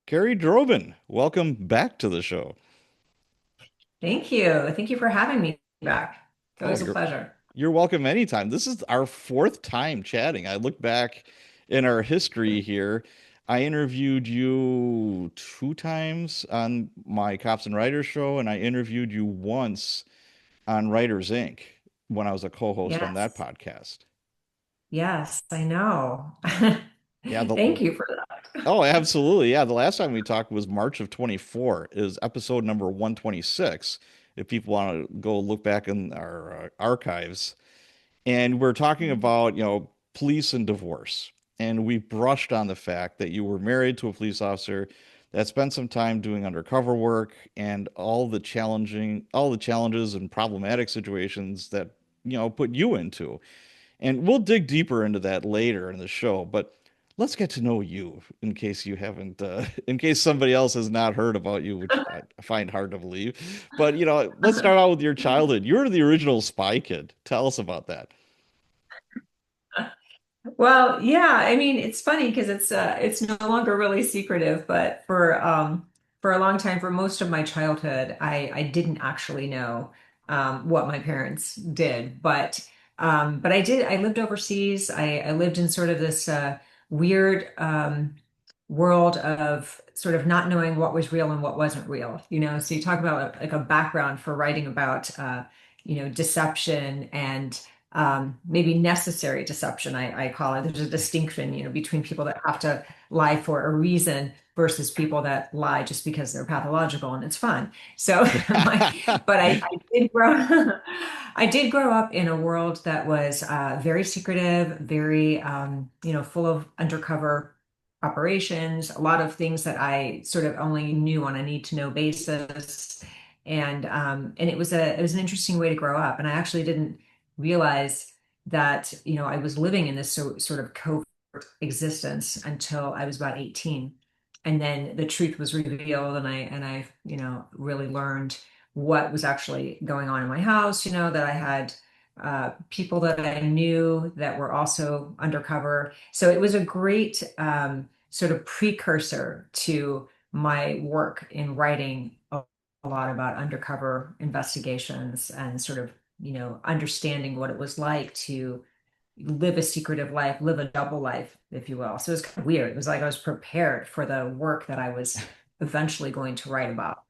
Kerrie Droban, welcome back to the show. Thank you. Thank you for having me back. It's Oh, always a you're pleasure. you're welcome anytime. This is our fourth time chatting. I look back in our history here. I interviewed you two times on my Cops and Writers show, and I interviewed you once on Writers Inc. when I was a co-host on that Yes. podcast. Yes, I know. Yeah, the Thank you for that. Oh, absolutely. Yeah, the last time we talked was March of 24 is episode number 126. If people want to go look back in our archives. And we're talking about, police and divorce. And we brushed on the fact that you were married to a police officer that spent some time doing undercover work and all the challenges and problematic situations that, put you into. And we'll dig deeper into that later in the show, but let's get to know you in case you haven't, in case somebody else has not heard about you, which I find hard to believe. But, let's start out with your childhood. You were the original Spy Kid. Tell us about that. Well, yeah, I mean, it's funny because it's no longer really secretive, but for a long time, for most of my childhood, I didn't actually know what my parents did, but I lived overseas. I lived in sort of this weird world of sort of not knowing what was real and what wasn't real, you know. So you talk about like a background for writing about deception and maybe necessary deception, I call it. There's a distinction, you know, between people that have to lie for a reason versus people that lie just because they're pathological and it's fun. So, I did grow, I did grow up in a world that was very secretive, very, full of undercover operations, a lot of things that I sort of only knew on a need to know basis. And it was an interesting way to grow up. And I actually didn't realize that, I was living in this sort of covert existence until I was about 18. And then the truth was revealed and I, really learned what was actually going on in my house, that I had people that I knew that were also undercover. So it was a great sort of precursor to my work in writing a lot about undercover investigations and sort of, understanding what it was like to live a secretive life, live a double life, if you will. So it was kind of weird. It was like I was prepared for the work that I was eventually going to write about.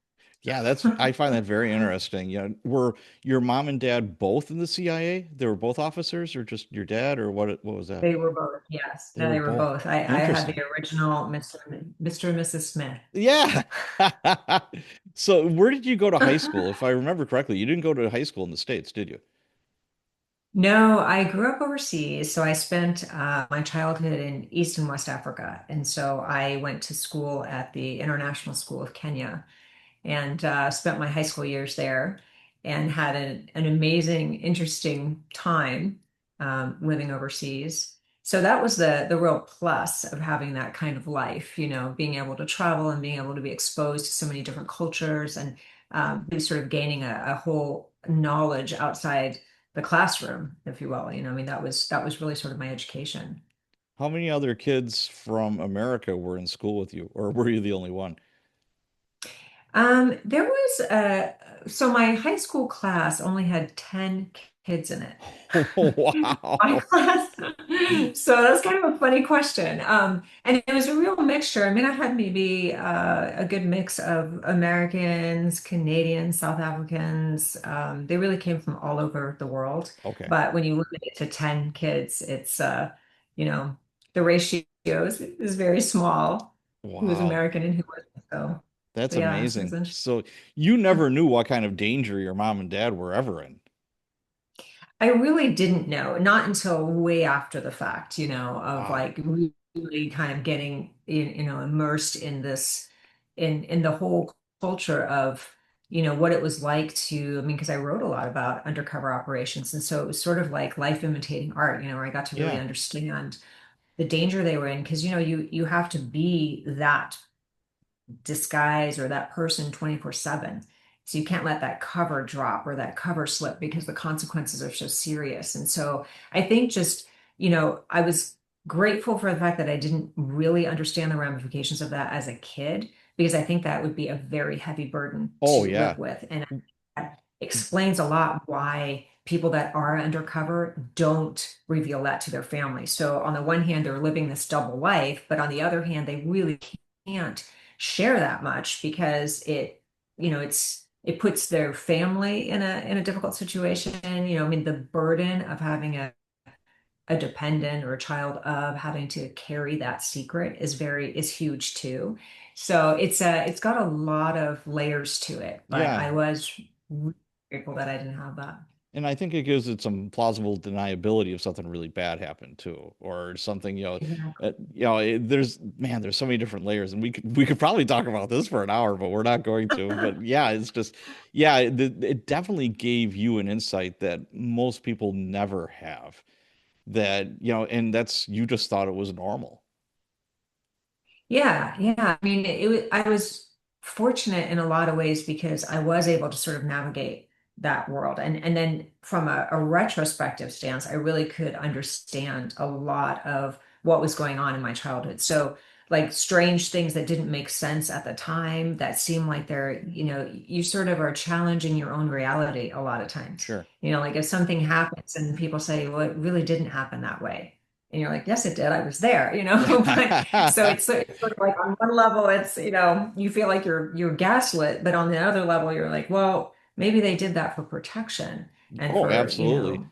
Yeah, I find that very interesting. Were your mom and dad both in the CIA? They were both officers, or just your dad, or what was that? They were both, yes. They No, were they were both. both. I had Interesting. the original Mr. and Mrs. Smith. Yeah. So where did you go to high school? If I remember correctly, you didn't go to high school in the States, did you? No, I grew up overseas, so I spent my childhood in East and West Africa. And so I went to school at the International School of Kenya and spent my high school years there and had an amazing, interesting time living overseas. So that was the real plus of having that kind of life, being able to travel and being able to be exposed to so many different cultures and be sort of gaining a whole knowledge outside the classroom, if you will. I mean, that was really sort of my education. How many other kids from America were in school with you, or were you the only one? There was so my high school class only had 10 kids in it. Oh, My wow. class. So that's kind of a funny question. And it was a real mixture. I mean, I had maybe a good mix of Americans, Canadians, South Africans. They really came from all over the world. Okay. But when you limit it to 10 kids, it's you know, the ratio is very small. Who was Wow. American and who wasn't. That's So yeah, so it was amazing. interesting. So you never knew what kind of danger your mom and dad were ever in. I really didn't know, not until way after the fact, of Wow. like really kind of getting immersed in this in the whole culture of, what it was like to, I mean, because I wrote a lot about undercover operations. And so it was sort of like life imitating art, where I got to really Yeah. understand the danger they were in. Because, you have to be that disguise or that person 24/7. So you can't let that cover drop or that cover slip because the consequences are so serious. And so I think just, I was grateful for the fact that I didn't really understand the ramifications of that as a kid, because I think that would be a very heavy burden Oh to yeah. live with. And that explains a lot why people that are undercover don't reveal that to their family. So on the one hand, they're living this double life, but on the other hand, they really can't share that much because it puts their family in a difficult situation. I mean, the burden of having a dependent or a child of having to carry that secret is huge too. So it's got a lot of layers to it, but Yeah. I was really grateful that I didn't have that. And I think it gives it some plausible deniability if something really bad happened too, or something, Exactly. there's so many different layers, and we could probably talk about this for an hour, but we're not going to. But yeah, it's just, yeah, it definitely gave you an insight that most people never have. That, and that's you just thought it was normal. Yeah, yeah. I mean, I was fortunate in a lot of ways because I was able to sort of navigate that world. And then from a retrospective stance, I really could understand a lot of what was going on in my childhood. So like strange things that didn't make sense at the time that seem like you sort of are challenging your own reality a lot of times. Sure. Like if something happens and people say, well, it really didn't happen that way. And you're like, yes, it did. I was there. But so it's sort of like on one level, you feel like you're gaslit, but on the other level, you're like, well, maybe they did that for protection and Oh, for, absolutely.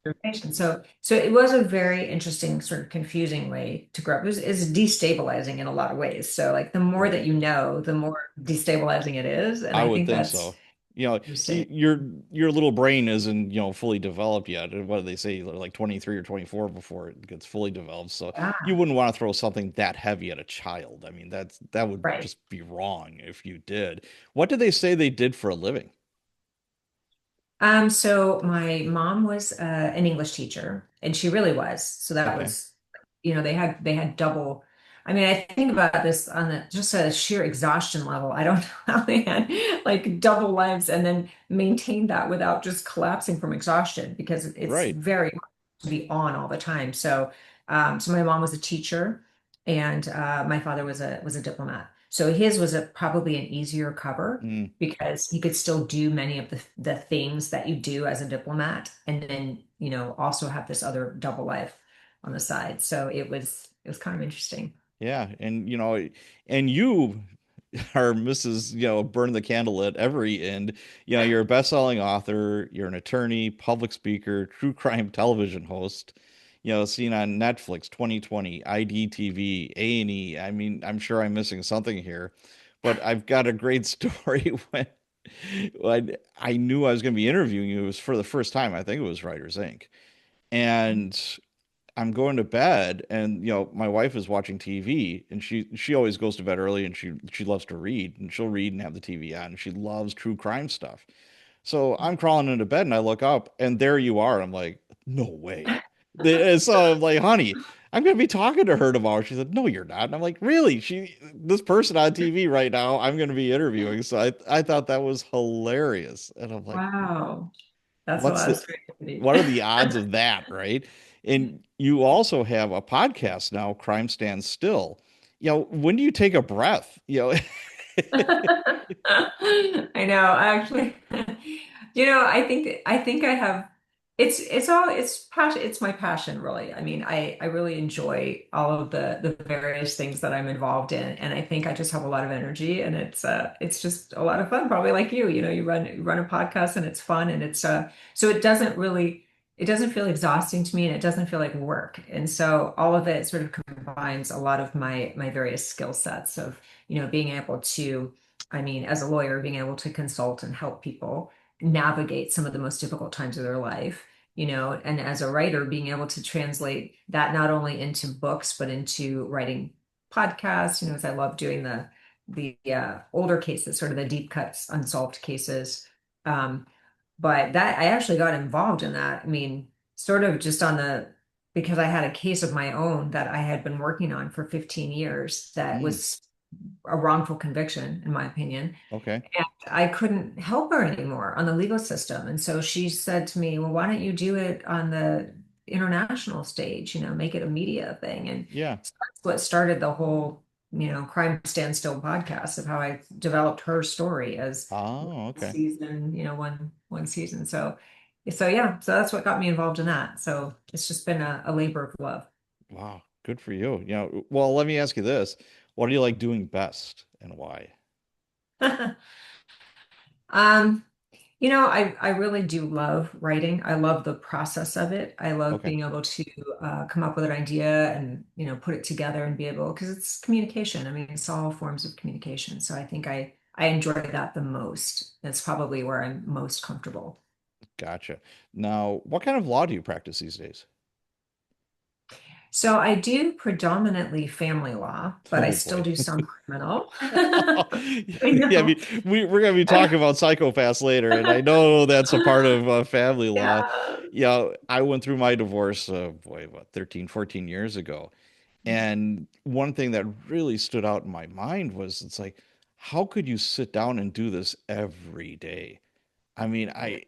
preservation. So it was a very interesting, sort of confusing way to grow up. It's destabilizing in a lot of ways. So like the more Right. that you know, the more destabilizing it is. And I I would think think that's so. You know, interesting. your little brain isn't, fully developed yet. What do they say? Like 23 or 24 before it gets fully developed. So you Yeah, wouldn't want to throw something that heavy at a child. I mean, that would right. just be wrong if you did. What did they say they did for a living? So my mom was an English teacher, and she really was. So that Okay. was, they had double. I mean, I think about this on just a sheer exhaustion level. I don't know how they had like double lives and then maintained that without just collapsing from exhaustion because it's Right. very hard to be on all the time. So my mom was a teacher, and my father was a diplomat. So his was probably an easier cover Mm, because he could still do many of the things that you do as a diplomat and then, also have this other double life on the side. So it was kind of interesting. yeah. And you are Mrs., burn the candle at every end. You're a best-selling author, you're an attorney, public speaker, true crime television host, seen on Netflix, 2020, IDTV, A&E. I mean, I'm sure I'm missing something here, but I've got a great story when I knew I was going to be interviewing you. It was for the first time. I think it was Writers Inc. And I'm going to bed, and my wife is watching TV, and she always goes to bed early, and she loves to read, and she'll read and have the TV on, and she loves true crime stuff. So I'm crawling into bed, and I look up, and there you are. I'm like, no way. And so I'm like, honey, I'm gonna be talking to her tomorrow. She said, no, you're not. And I'm like, really? This person on TV right now, I'm gonna be interviewing. So I thought that was hilarious, and I'm like, Wow. That's a what's lot of the creativity. what are the odds of that, right? And you also have a podcast now, Crime Stands Still. When do you take a breath? I know. Actually, I think I have it's passion. It's my passion, really. I mean, I really enjoy all of the various things that I'm involved in, and I think I just have a lot of energy, and it's just a lot of fun. Probably like you run a podcast, and it's fun, and so it doesn't feel exhausting to me, and it doesn't feel like work, and so all of it sort of combines a lot of my various skill sets of being able to, I mean, as a lawyer, being able to consult and help people navigate some of the most difficult times of their life, and as a writer, being able to translate that not only into books, but into writing podcasts, as I love doing the older cases, sort of the deep cuts, unsolved cases. Um, but that I actually got involved in that. I mean, sort of just because I had a case of my own that I had been working on for 15 years that Mm, was a wrongful conviction, in my opinion. okay. And I couldn't help her anymore on the legal system. And so she said to me, well, why don't you do it on international stage, make it a media thing. And Yeah. so that's what started the whole, Crime Standstill podcast of how I developed her story as one Oh, okay. season, one season. So yeah, so that's what got me involved in that. So it's just been a labor of love. Wow. Good for you. Well, let me ask you this. What do you like doing best and why? Um, I really do love writing. I love the process of it. I love Okay. being able to come up with an idea and, put it together and be able, because it's communication. I mean, it's all forms of communication. So I think I enjoy that the most. That's probably where I'm most comfortable. Gotcha. Now, what kind of law do you practice these days? So I do predominantly family law, but I Oh still boy. do some criminal. I Yeah, I know. mean, we're going to be talking about psychopaths later, and I know that's a part of family law. Yeah. I went through my divorce, boy, about 13, 14 years ago. And one thing that really stood out in my mind was it's like, how could you sit down and do this every day? I mean, Yeah.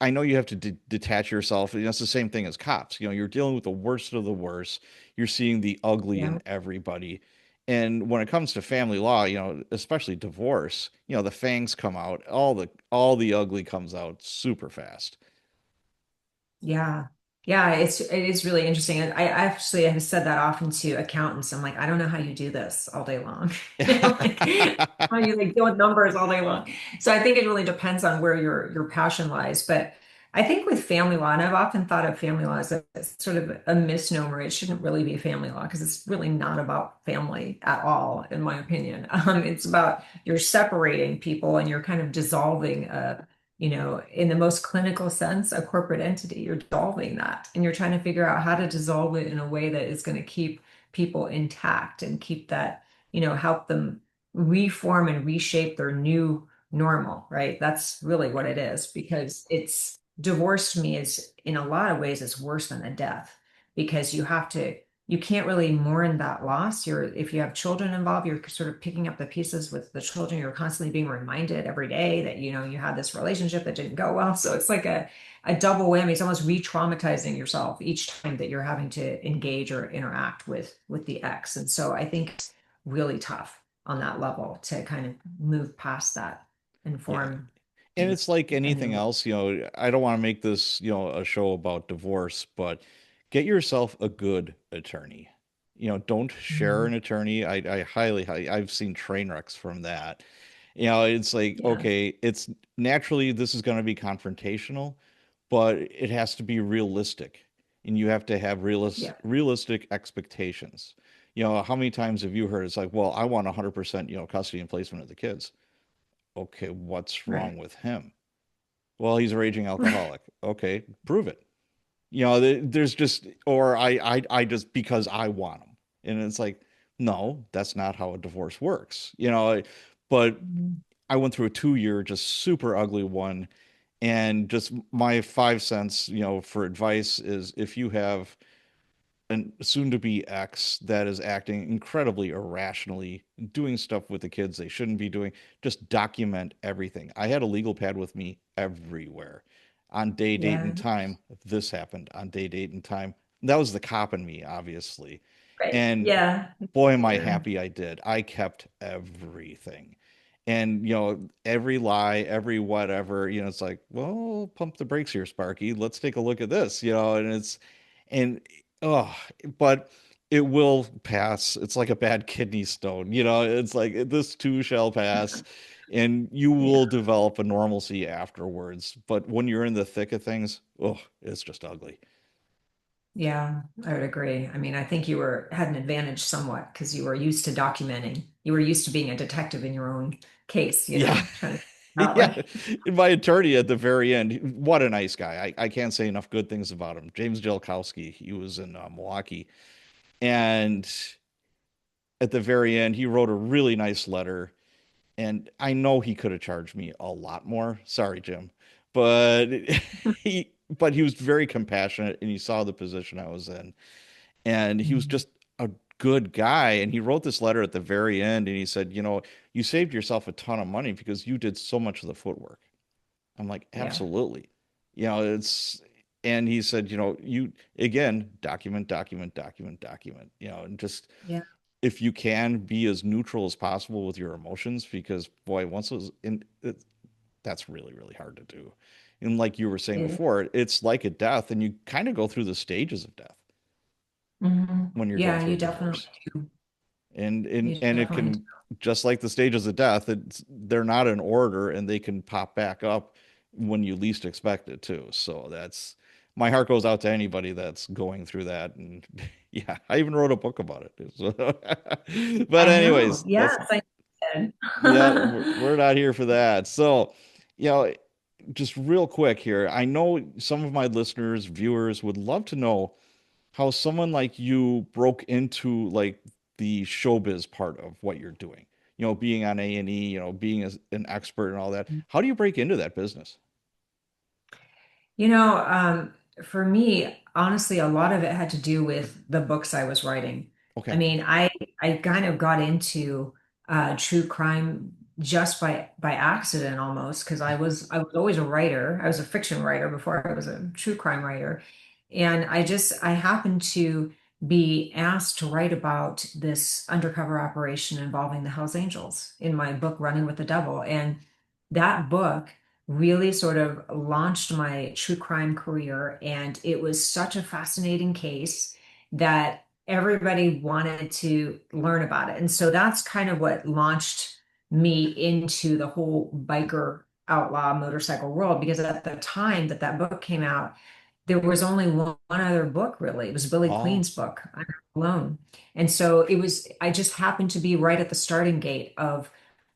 I know you have to detach yourself. It's the same thing as cops. You're dealing with the worst of the worst. You're seeing the ugly in Yeah. everybody. And when it comes to family law, especially divorce, the fangs come out, all the ugly comes out super fast. Yeah. Yeah, it is really interesting. And I actually have said that often to accountants. I'm like, I don't know how you do this all day long. Like how you like deal with numbers all day long. So I think it really depends on where your passion lies. But I think with family law, and I've often thought of family law as sort of a misnomer. It shouldn't really be family law because it's really not about family at all, in my opinion. It's about you're separating people and you're kind of dissolving in the most clinical sense, a corporate entity. You're dissolving that and you're trying to figure out how to dissolve it in a way that is going to keep people intact and keep that, help them reform and reshape their new normal, right? That's really what it is because it's divorce to me is in a lot of ways is worse than a death because you can't really mourn that loss. If you have children involved, you're sort of picking up the pieces with the children. You're constantly being reminded every day that, you had this relationship that didn't go well. So it's like a double whammy. It's almost re-traumatizing yourself each time that you're having to engage or interact with the ex. And so I think it's really tough on that level to kind of move past that and Yeah. form And it's like a anything new. else, I don't want to make this, a show about divorce, but get yourself a good attorney. Don't share Mhm. an attorney. I've seen train wrecks from that. It's like, Yeah. okay, it's naturally this is going to be confrontational, but it has to be realistic. And you have to have Yeah. realistic expectations. How many times have you heard it's like, well, I want 100%, custody and placement of the kids. Okay, what's wrong Right. with him? Well, he's a raging alcoholic. Okay, prove it. There's just, or I just because I want him. And it's like, no, that's not how a divorce works. But Mhm. I went through a 2 year, just super ugly one. And just my 5 cents, for advice is if you have an soon to be ex that is acting incredibly irrationally, doing stuff with the kids they shouldn't be doing, just document everything. I had a legal pad with me everywhere. On day, date, and Yeah. time, this happened. On day, date, and time. That was the cop in me, obviously. Right. And Yeah. boy, am I Yeah. happy I did. I kept everything. And, every lie, every whatever, it's like, well, pump the brakes here, Sparky. Let's take a look at this, and, oh, but it will pass. It's like a bad kidney stone, it's like this too shall pass, and you Yeah. will develop a normalcy afterwards. But when you're in the thick of things, oh, it's just ugly. Yeah, I would agree. I mean, I think you had an advantage somewhat because you were used to documenting. You were used to being a detective in your own case, Yeah. trying to out Yeah. like And my attorney at the very end, what a nice guy. I can't say enough good things about him. James Jelkowski, he was in Milwaukee. And at the very end, he wrote a really nice letter. And I know he could have charged me a lot more. Sorry, Jim. But he was very compassionate and he saw the position I was in. And he was Mhm. just a good guy. And he wrote this letter at the very end and he said, you saved yourself a ton of money because you did so much of the footwork. I'm like, Yeah. absolutely. It's And he said, you again, document, document, document, document, and just Yeah, if you can be as neutral as possible with your emotions, because boy, once it was in it, that's really, really hard to do. And like you were saying it, before, it's like a death, and you kind of go through the stages of death when you're going yeah, through a you definitely divorce. do. And and You and it definitely do. can, just like the stages of death, they're not in order, and they can pop back up when you least expect it too. So that's, my heart goes out to anybody that's going through that. And yeah, I even wrote a book about it. So, but I know. anyways, Yes, that's, I did. yeah, we're not here for that. So, you know, just real quick here, I know some of my listeners, viewers would love to know how someone like you broke into like the showbiz part of what you're doing. Being on A&E, being an expert and all that. How do you break into that business? You know, for me, honestly, a lot of it had to do with the books I was writing. I Okay. mean, I kind of got into true crime just by accident almost because I was always a writer. I was a fiction writer before I was a true crime writer, and I happened to be asked to write about this undercover operation involving the Hells Angels in my book Running with the Devil, and that book really sort of launched my true crime career. And it was such a fascinating case that everybody wanted to learn about it. And so that's kind of what launched me into the whole biker outlaw motorcycle world, because at the time that that book came out, there was only one other book really. It was Billy Oh, Queen's book, I'm Alone. And so I just happened to be right at the starting gate of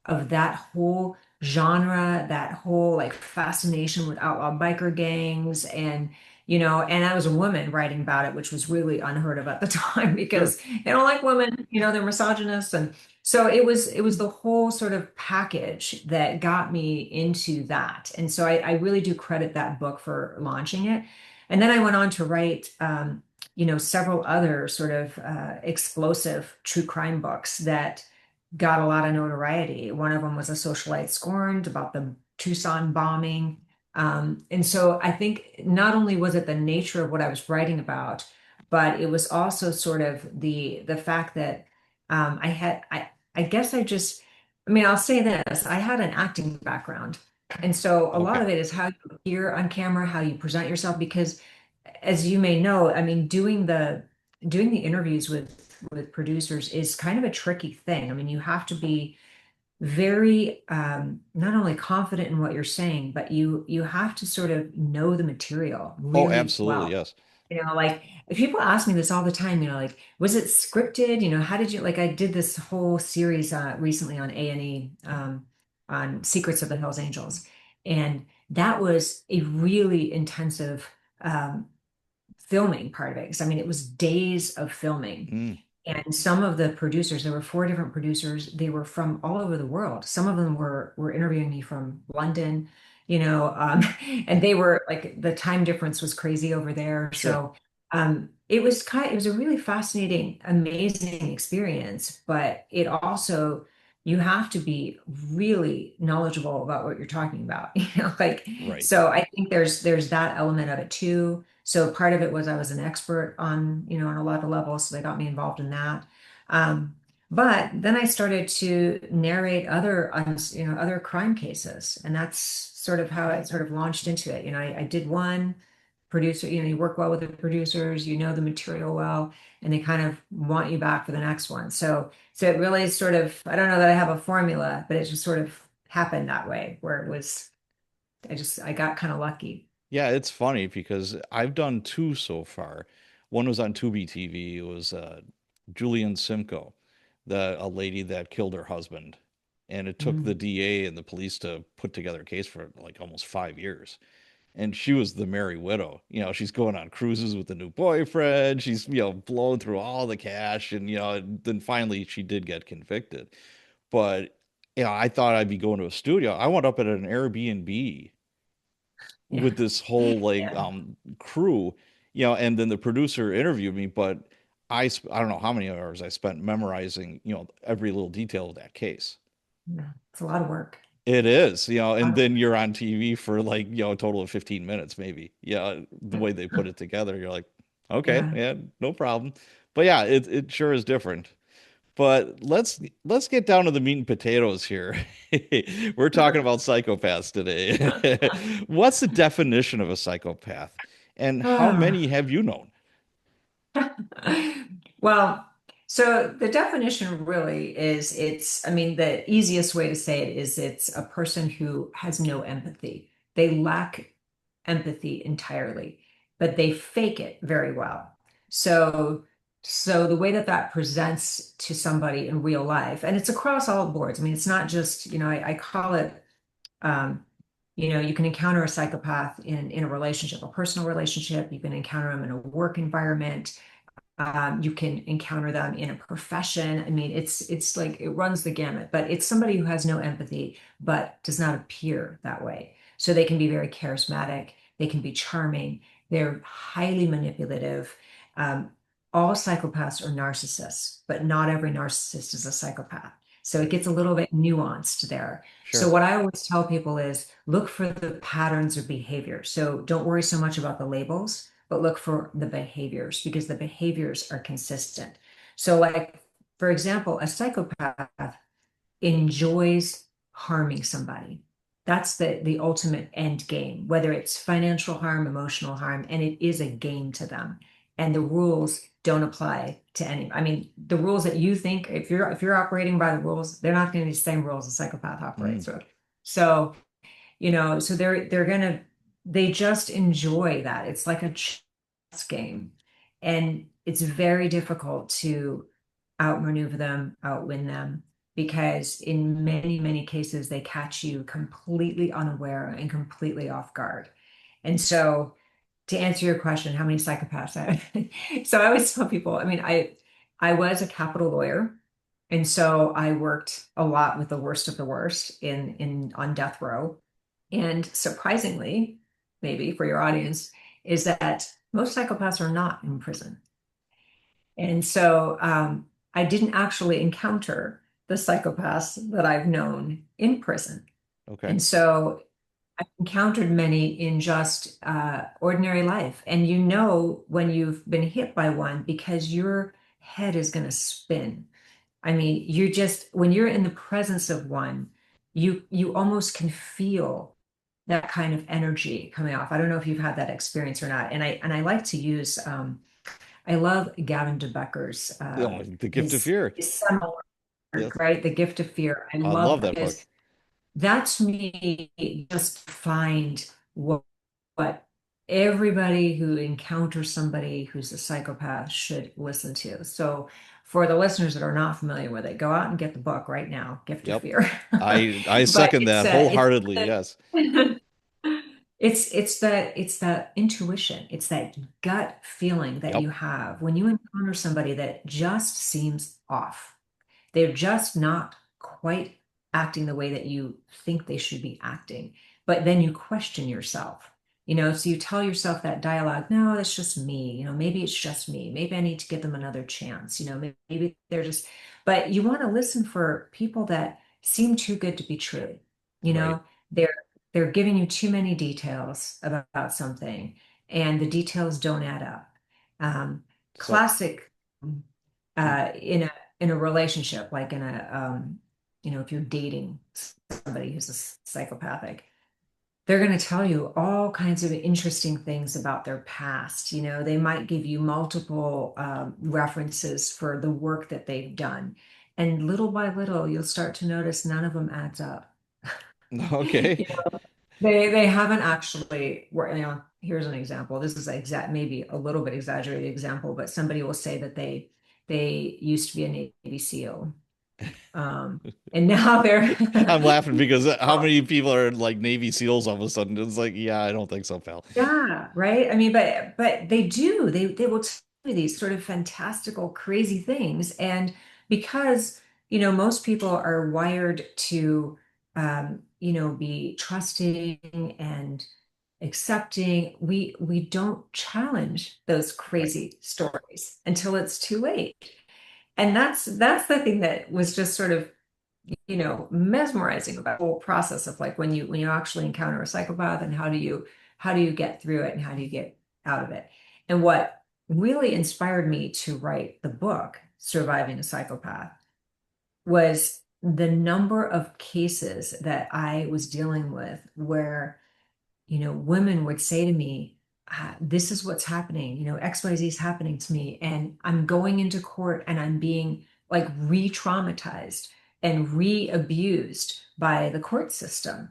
that whole genre, that whole like fascination with outlaw biker gangs. And and I was a woman writing about it, which was really unheard of at the time sure. because they don't like women, they're misogynists. And so it was the whole sort of package that got me into that. And so I really do credit that book for launching it. And then I went on to write several other sort of explosive true crime books that got a lot of notoriety. One of them was A Socialite Scorned about the Tucson bombing. And so I think not only was it the nature of what I was writing about, but it was also sort of the fact that I guess I mean, I'll say this, I had an acting background. And so a lot Okay. of it is how you appear on camera, how you present yourself, because as you may know, I mean, doing the interviews with producers is kind of a tricky thing. I mean, you have to be very not only confident in what you're saying, but you have to sort of know the material Oh, really absolutely. well. Yes. Like people ask me this all the time, like, was it scripted? How did you like I did this whole series recently on A&E on Secrets of the Hells Angels. And that was a really intensive um, filming part of it. Because I mean, it was days of filming. Mm, And some of the producers, there were four different producers. They were from all over the world. Some of them were interviewing me from London, and they were like the time difference was crazy over there. sure. So it was a really fascinating, amazing experience. But it also you have to be really knowledgeable about what you're talking about, like Right. so I think there's that element of it too. So part of it was I was an expert on, on a lot of levels, so they got me involved in that. Um, but then I started to narrate other crime cases, and that's sort of how it sort of launched into it. I did one producer, you work well with the producers, the material well, and they kind of want you back for the next one. So it really is sort of, I don't know that I have a formula, but it just sort of happened that way, where it was, I got kind of lucky. Yeah, it's funny because I've done two so far. One was on Tubi TV. It was Julian Simcoe, a lady that killed her husband, and it took the Mm. DA and the police to put together a case for like almost 5 years. And she was the merry widow. She's going on cruises with a new boyfriend. She's blowing through all the cash, and then finally she did get convicted. But I thought I'd be going to a studio. I wound up at an Airbnb Yeah. with this whole like Yeah. crew, and then the producer interviewed me, but I don't know how many hours I spent memorizing, every little detail of that case. Yeah. It's a lot of work. It is, and Um, then you're on TV for like, a total of 15 minutes, maybe. Yeah, the way they put it together, you're like, okay, yeah. yeah, no problem. But yeah, it sure is different. But let's get down to the meat and potatoes here. We're talking about psychopaths today. What's the definition of a psychopath? And how many Ah. have you known? Well, so the definition really is I mean, the easiest way to say it is it's a person who has no empathy. They lack empathy entirely, but they fake it very well. So, so the way that that presents to somebody in real life, and it's across all boards. I mean, it's not just, I call it, um, you can encounter a psychopath in a relationship, a personal relationship. You can encounter them in a work environment. You can encounter them in a profession. I mean, it's like it runs the gamut, but it's somebody who has no empathy, but does not appear that way. So they can be very charismatic, they can be charming, they're highly manipulative. Um, all psychopaths are narcissists, but not every narcissist is a psychopath. So it gets a little bit nuanced there. So Sure. what I always tell people is look for the patterns of behavior. So don't worry so much about the labels, but look for the behaviors because the behaviors are consistent. So, like, for example, a psychopath enjoys harming somebody. That's the ultimate end game, whether it's financial harm, emotional harm, and it is a game to them. And the rules don't apply to any. I mean, the rules that you think if you're operating by the rules, they're not going to be the same rules a psychopath Mm, operates with. So so they're gonna they just enjoy that. It's like a chess game. And it's very difficult to outmaneuver them, outwin them, because in many, many cases they catch you completely unaware and completely off guard. And so to answer your question, how many psychopaths so I always tell people, I mean, I was a capital lawyer. And so I worked a lot with the worst of the worst in on death row. And surprisingly, maybe for your audience, is that most psychopaths are not in prison. And so I didn't actually encounter the psychopaths that I've known in prison. okay. And so I've encountered many in just ordinary life. And you know when you've been hit by one because your head is going to spin. I mean, when you're in the presence of one, you almost can feel that kind of energy coming off. I don't know if you've had that experience or not. And I like to use I love Gavin de Becker's The Gift of Fear. his seminal work, Yes. right? The Gift of Fear. I I love love that that book. because that to me just find what everybody who encounters somebody who's a psychopath should listen to. So for the listeners that are not familiar with it, go out and get the book right now, Gift of Yep. Fear. I But second that wholeheartedly. Yes. it's that intuition, it's that gut feeling that Yep. you have when you encounter somebody that just seems off. They're just not quite acting the way that you think they should be acting. But then you question yourself, so you tell yourself that dialogue, no, that's just me. Maybe it's just me. Maybe I need to give them another chance. Maybe they're just, but you want to listen for people that seem too good to be true. You Right. know, they're they're giving you too many details about something, and the details don't add up. Um, So, classic in a relationship, like if you're dating somebody who's a psychopathic, they're going to tell you all kinds of interesting things about their past. They might give you multiple references for the work that they've done. And little by little, you'll start to notice none of them adds up. okay. You know, they haven't actually, here's an example. This is exact, maybe a little bit exaggerated example, but somebody will say that they used to be a Navy SEAL. Um, and now they're I'm laughing because how many people are like Navy SEALs all of a sudden? It's like, yeah, I don't think so, pal. yeah, right. I mean, but they do. They will tell you these sort of fantastical, crazy things. And because, most people are wired to be trusting and accepting, we don't challenge those Right. crazy stories until it's too late. And that's the thing that was just sort of mesmerizing about the whole process of like when you actually encounter a psychopath and how do you get through it and how do you get out of it. And what really inspired me to write the book, Surviving a Psychopath, was the number of cases that I was dealing with where women would say to me, this is what's happening, XYZ is happening to me. And I'm going into court and I'm being like re-traumatized and re-abused by the court system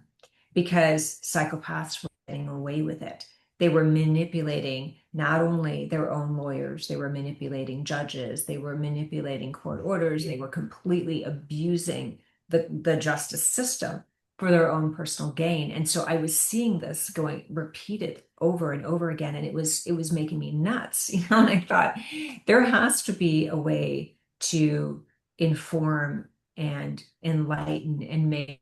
because psychopaths were getting away with it. They were manipulating not only their own lawyers, they were manipulating judges, they were manipulating court orders, they were completely abusing the justice system for their own personal gain. And so I was seeing this going repeated over and over again, and it was making me nuts, And I thought there has to be a way to inform and enlighten and make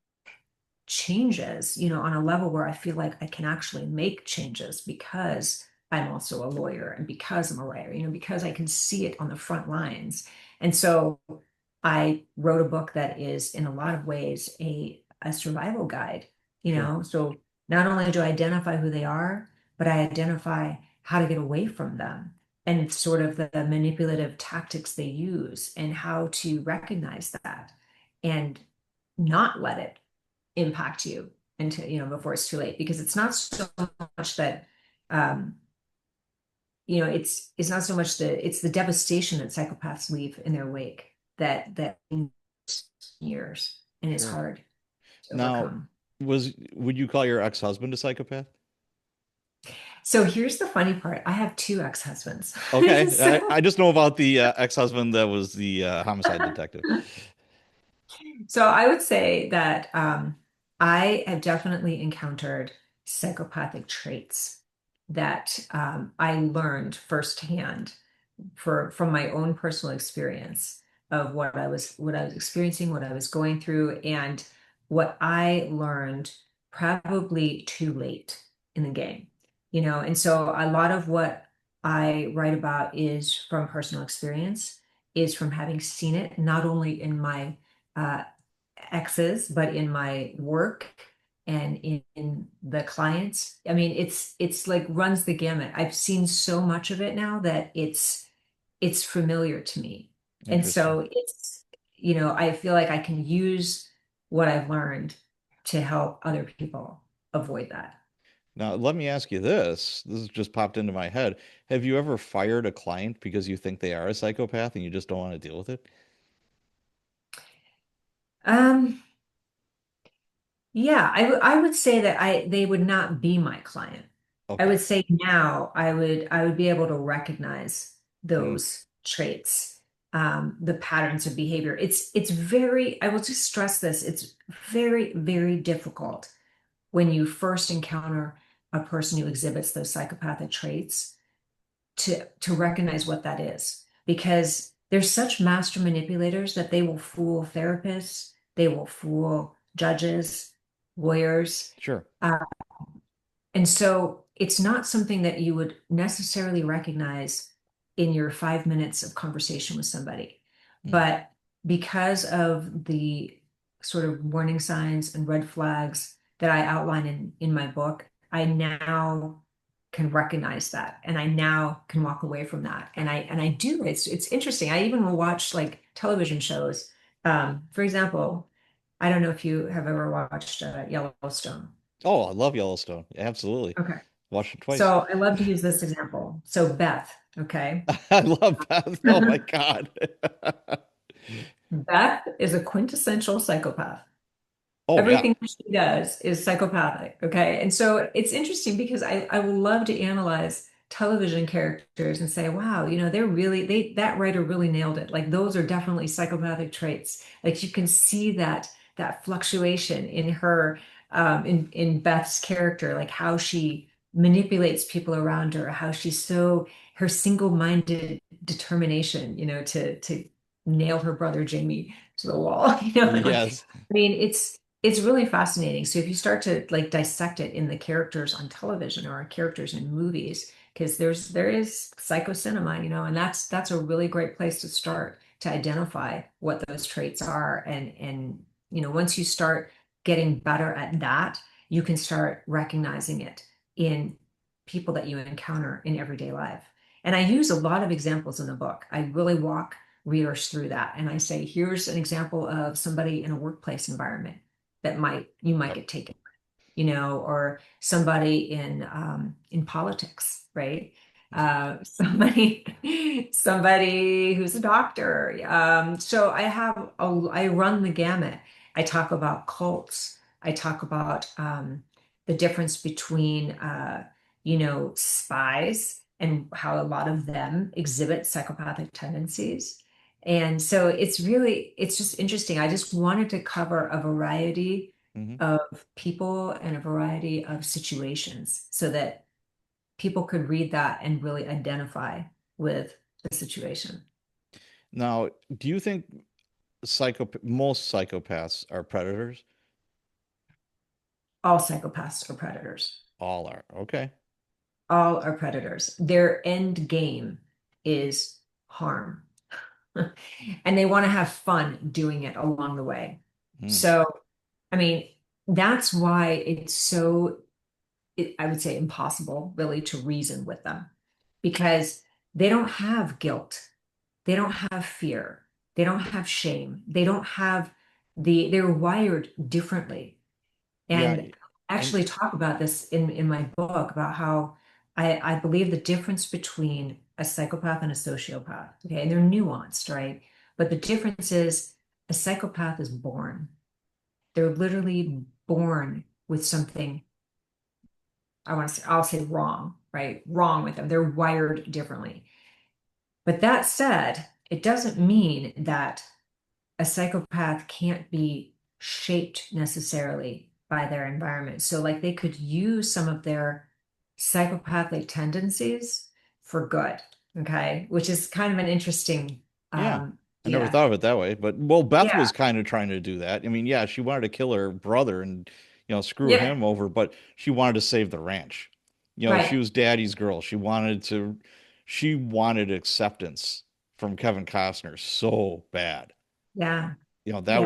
changes, on a level where I feel like I can actually make changes because I'm also a lawyer and because I'm a writer, because I can see it on the front lines. And so I wrote a book that is in a lot of ways a survival guide, Sure. so not only do I identify who they are, but I identify how to get away from them and sort of the manipulative tactics they use and how to recognize that and not let it impact you until, before it's too late. Because it's not so much that, um, it's not so much it's the devastation that psychopaths leave in their wake that years and it's Sure. hard to Now, overcome. would you call your ex-husband a psychopath? So here's the funny part. I have two ex-husbands. Okay. So I just know about the ex-husband that was the homicide detective. So I would say that I have definitely encountered psychopathic traits that I learned firsthand from my own personal experience of what I was experiencing, what I was going through, and what I learned probably too late in the game. And so a lot of what I write about is from personal experience, is from having seen it not only in my uh, exes, but in my work and in the clients. I mean, it's like runs the gamut. I've seen so much of it now that it's familiar to me. And Interesting. so I feel like I can use what I've learned to help other people avoid that. Now, let me ask you this. This has just popped into my head. Have you ever fired a client because you think they are a psychopath and you just don't want to deal with it? Um, Yeah, I would say that they would not be my client. I Okay. would say now I would be able to recognize Hmm. those traits, the patterns of behavior. It's very, I will just stress this, it's very, very difficult when you first encounter a person who exhibits those psychopathic traits to recognize what that is. Because they're such master manipulators that they will fool therapists, they will fool judges, lawyers. Sure. Uh, and so it's not something that you would necessarily recognize in your 5 minutes of conversation with somebody. Hmm. But because of the sort of warning signs and red flags that I outline in my book, I now can recognize that and I now can walk away from that. And I do. It's interesting. I even will watch like television shows. For example, I don't know if you have ever watched Yellowstone. Oh, I love Yellowstone. Absolutely. Okay. Watched it twice. So I love to use this example. So Beth, okay. I love Beth. Oh my God. Beth is a quintessential psychopath. Oh yeah. Everything she does is psychopathic. Okay. And so it's interesting because I would love to analyze television characters and say, wow, that writer really nailed it. Like those are definitely psychopathic traits. Like you can see that fluctuation in her, in Beth's character, like how she manipulates people around her, how she's so her single-minded determination, to nail her brother Jamie to the wall. Like Yes. I mean, it's really fascinating. So if you start to like dissect it in the characters on television or characters in movies, because there is psycho cinema, and that's a really great place to start to identify what those traits are and Once you start getting better at that, you can start recognizing it in people that you encounter in everyday life. And I use a lot of examples in the book. I really walk readers through that. And I say, here's an example of somebody in a workplace environment that you might Yep. get taken, or somebody in politics, right? Somebody who's a doctor. So I run the gamut. I talk about cults. I talk about the difference between spies and how a lot of them exhibit psychopathic tendencies. And so it's just interesting. I just wanted to cover a variety Hmm. of people and a variety of situations so that people could read that and really identify with the situation. Now, do you think most psychopaths are predators? All psychopaths are predators. All are. Okay. All are predators. Their end game is harm. And they want to have fun doing it along the way. Hmm. So, I mean, that's why it's I would say impossible really to reason with them because they don't have guilt. They don't have fear. They don't have shame. They don't have they're wired differently. Yeah. And I And actually talk about this in my book about how I believe the difference between a psychopath and a sociopath. Okay. And they're nuanced, right? But the difference is a psychopath is born. They're literally born with something I'll say wrong, right? Wrong with them. They're wired differently. But that said, it doesn't mean that a psychopath can't be shaped necessarily by their environment. So, like, they could use some of their psychopathic tendencies for good, okay? Which is kind of an interesting yeah, I never idea. thought of it that way. But well, Beth Yeah, was kind of trying to do that. I mean, yeah, she wanted to kill her brother and screw yeah, him over, but she wanted to save the ranch. She right. was daddy's girl. She wanted acceptance from Kevin Costner so bad. Yeah, That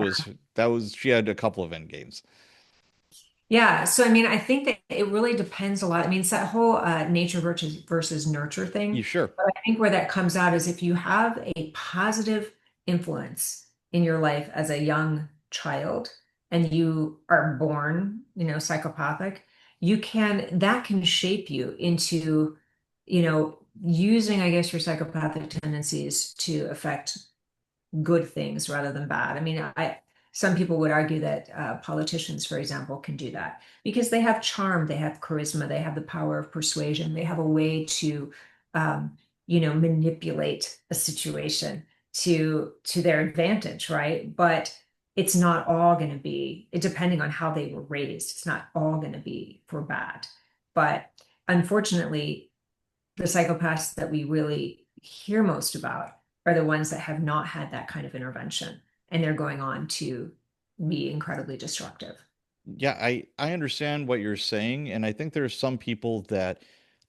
yeah. was she had a couple of end games. Yeah, so I mean, I think that it really depends a lot. I mean, it's that whole nature versus nurture You thing. sure? But I think where that comes out is if you have a positive influence in your life as a young child and you are born, psychopathic, that can shape you into, using, I guess, your psychopathic tendencies to affect good things rather than bad. I mean, some people would argue that politicians, for example, can do that because they have charm, they have charisma, they have the power of persuasion, they have a way to, um, manipulate a situation to their advantage, right? But it's not all going to be, depending on how they were raised, it's not all going to be for bad. But unfortunately, the psychopaths that we really hear most about are the ones that have not had that kind of intervention and they're going on to be incredibly destructive. Yeah, I understand what you're saying, and I think there's some people that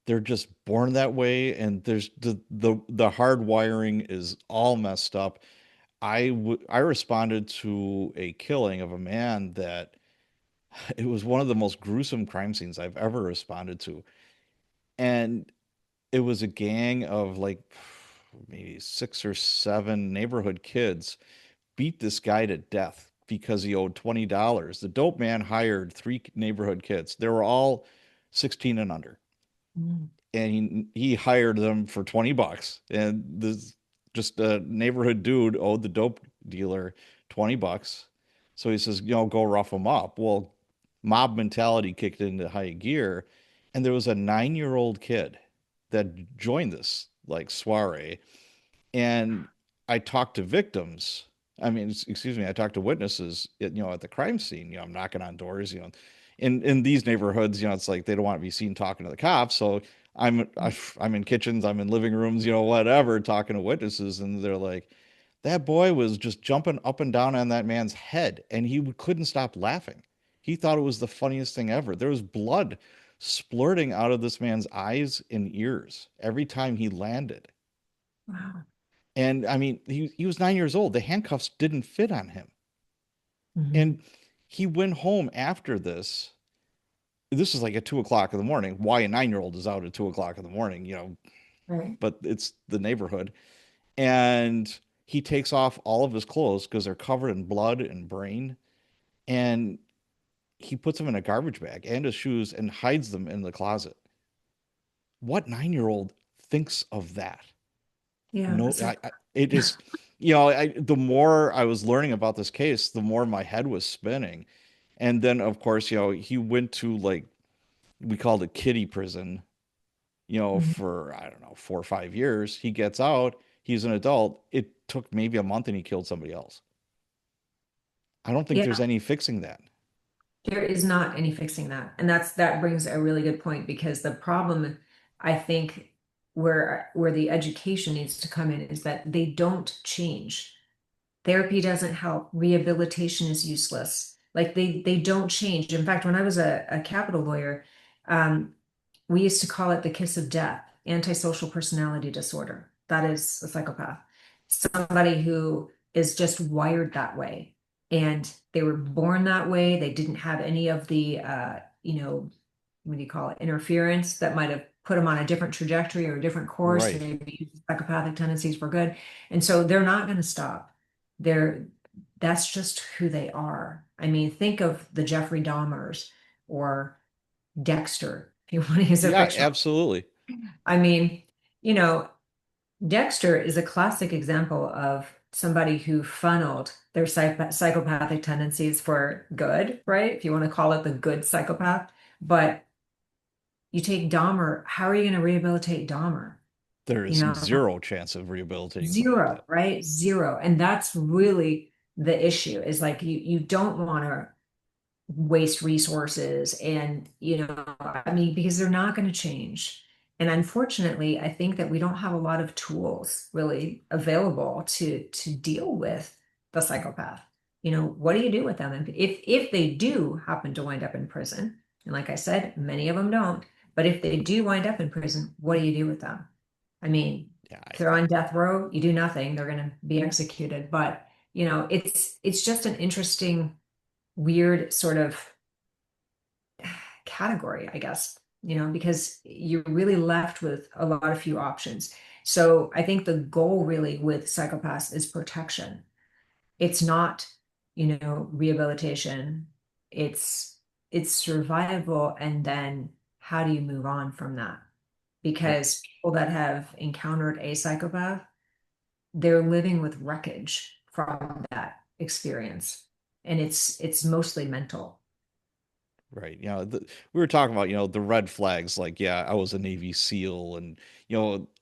they're just born that way, and there's the hard wiring is all messed up. I responded to a killing of a man that it was one of the most gruesome crime scenes I've ever responded to, and it was a gang of like maybe 6 or 7 neighborhood kids beat this guy to death because he owed $20. The dope man hired 3 neighborhood kids. They were all 16 and under. Mm. And he hired them for $20. And this just a neighborhood dude owed the dope dealer $20. So he says, go rough him up. Well, mob mentality kicked into high gear. And there was a 9-year-old kid that joined this like soiree, and I talked to victims. I mean, excuse me, I talked to witnesses, at the crime scene. I'm knocking on doors. In these neighborhoods, it's like they don't want to be seen talking to the cops. So I'm in kitchens, I'm in living rooms, whatever, talking to witnesses, and they're like, that boy was just jumping up and down on that man's head, and he couldn't stop laughing. He thought it was the funniest thing ever. There was blood splurting out of this man's eyes and ears every time he landed. Wow. And I mean, he was 9 years old. The handcuffs didn't fit on him. Hmm. And he went home after this. This is like at 2 o'clock in the morning. Why a 9-year-old is out at 2 o'clock in the morning, Right. but it's the neighborhood. And he takes off all of his clothes because they're covered in blood and brain. And he puts them in a garbage bag and his shoes and hides them in the closet. What 9-year-old thinks of that? Yeah. No, So, it is, the more I was learning about this case, the more my head was spinning. And then, of course, he went to like, we called it kiddie prison, mhm. for, I don't know, 4 or 5 years. He gets out, he's an adult. It took maybe a month and he killed somebody else. I don't think Yeah, there's any fixing that. there is not any fixing that. And that brings a really good point because the problem, I think, where the education needs to come in is that they don't change. Therapy doesn't help. Rehabilitation is useless. Like they don't change. In fact, when I was a capital lawyer, um, we used to call it the kiss of death, antisocial personality disorder. That is a psychopath. Somebody who is just wired that way. And they were born that way. They didn't have any of the what do you call it, interference that might have put them on a different trajectory or a different course. Right. Maybe psychopathic tendencies were good. And so they're not going to stop. They're that's just who they are. I mean, think of the Jeffrey Dahmers or Dexter, if you want to use a Yeah, fictional. absolutely. I mean, you know, Dexter is a classic example of somebody who funneled their psychopathic tendencies for good, right? If you want to call it the good psychopath. But you take Dahmer, how are you going to rehabilitate Dahmer? There You is know, zero chance of rehabilitating somebody like zero, that. right? Zero. And that's really the issue is like you don't want to waste resources and I mean because they're not going to change. And unfortunately I think that we don't have a lot of tools really available to deal with the psychopath. What do you do with them? And if they do happen to wind up in prison, and like I said, many of them don't, but if they do wind up in prison, what do you do with them? I mean, Yeah, if they're on death row, you do nothing, they're going to be executed. But it's just an interesting, weird sort of category, I guess, because you're really left with a lot of few options. So I think the goal really with psychopaths is protection. It's not, rehabilitation. It's it's survival, and then how do you move on from that? yeah, Because people that have encountered a psychopath, they're living with wreckage from that experience. And it's mostly mental. right. We were talking about, the red flags, like, yeah, I was a Navy SEAL and,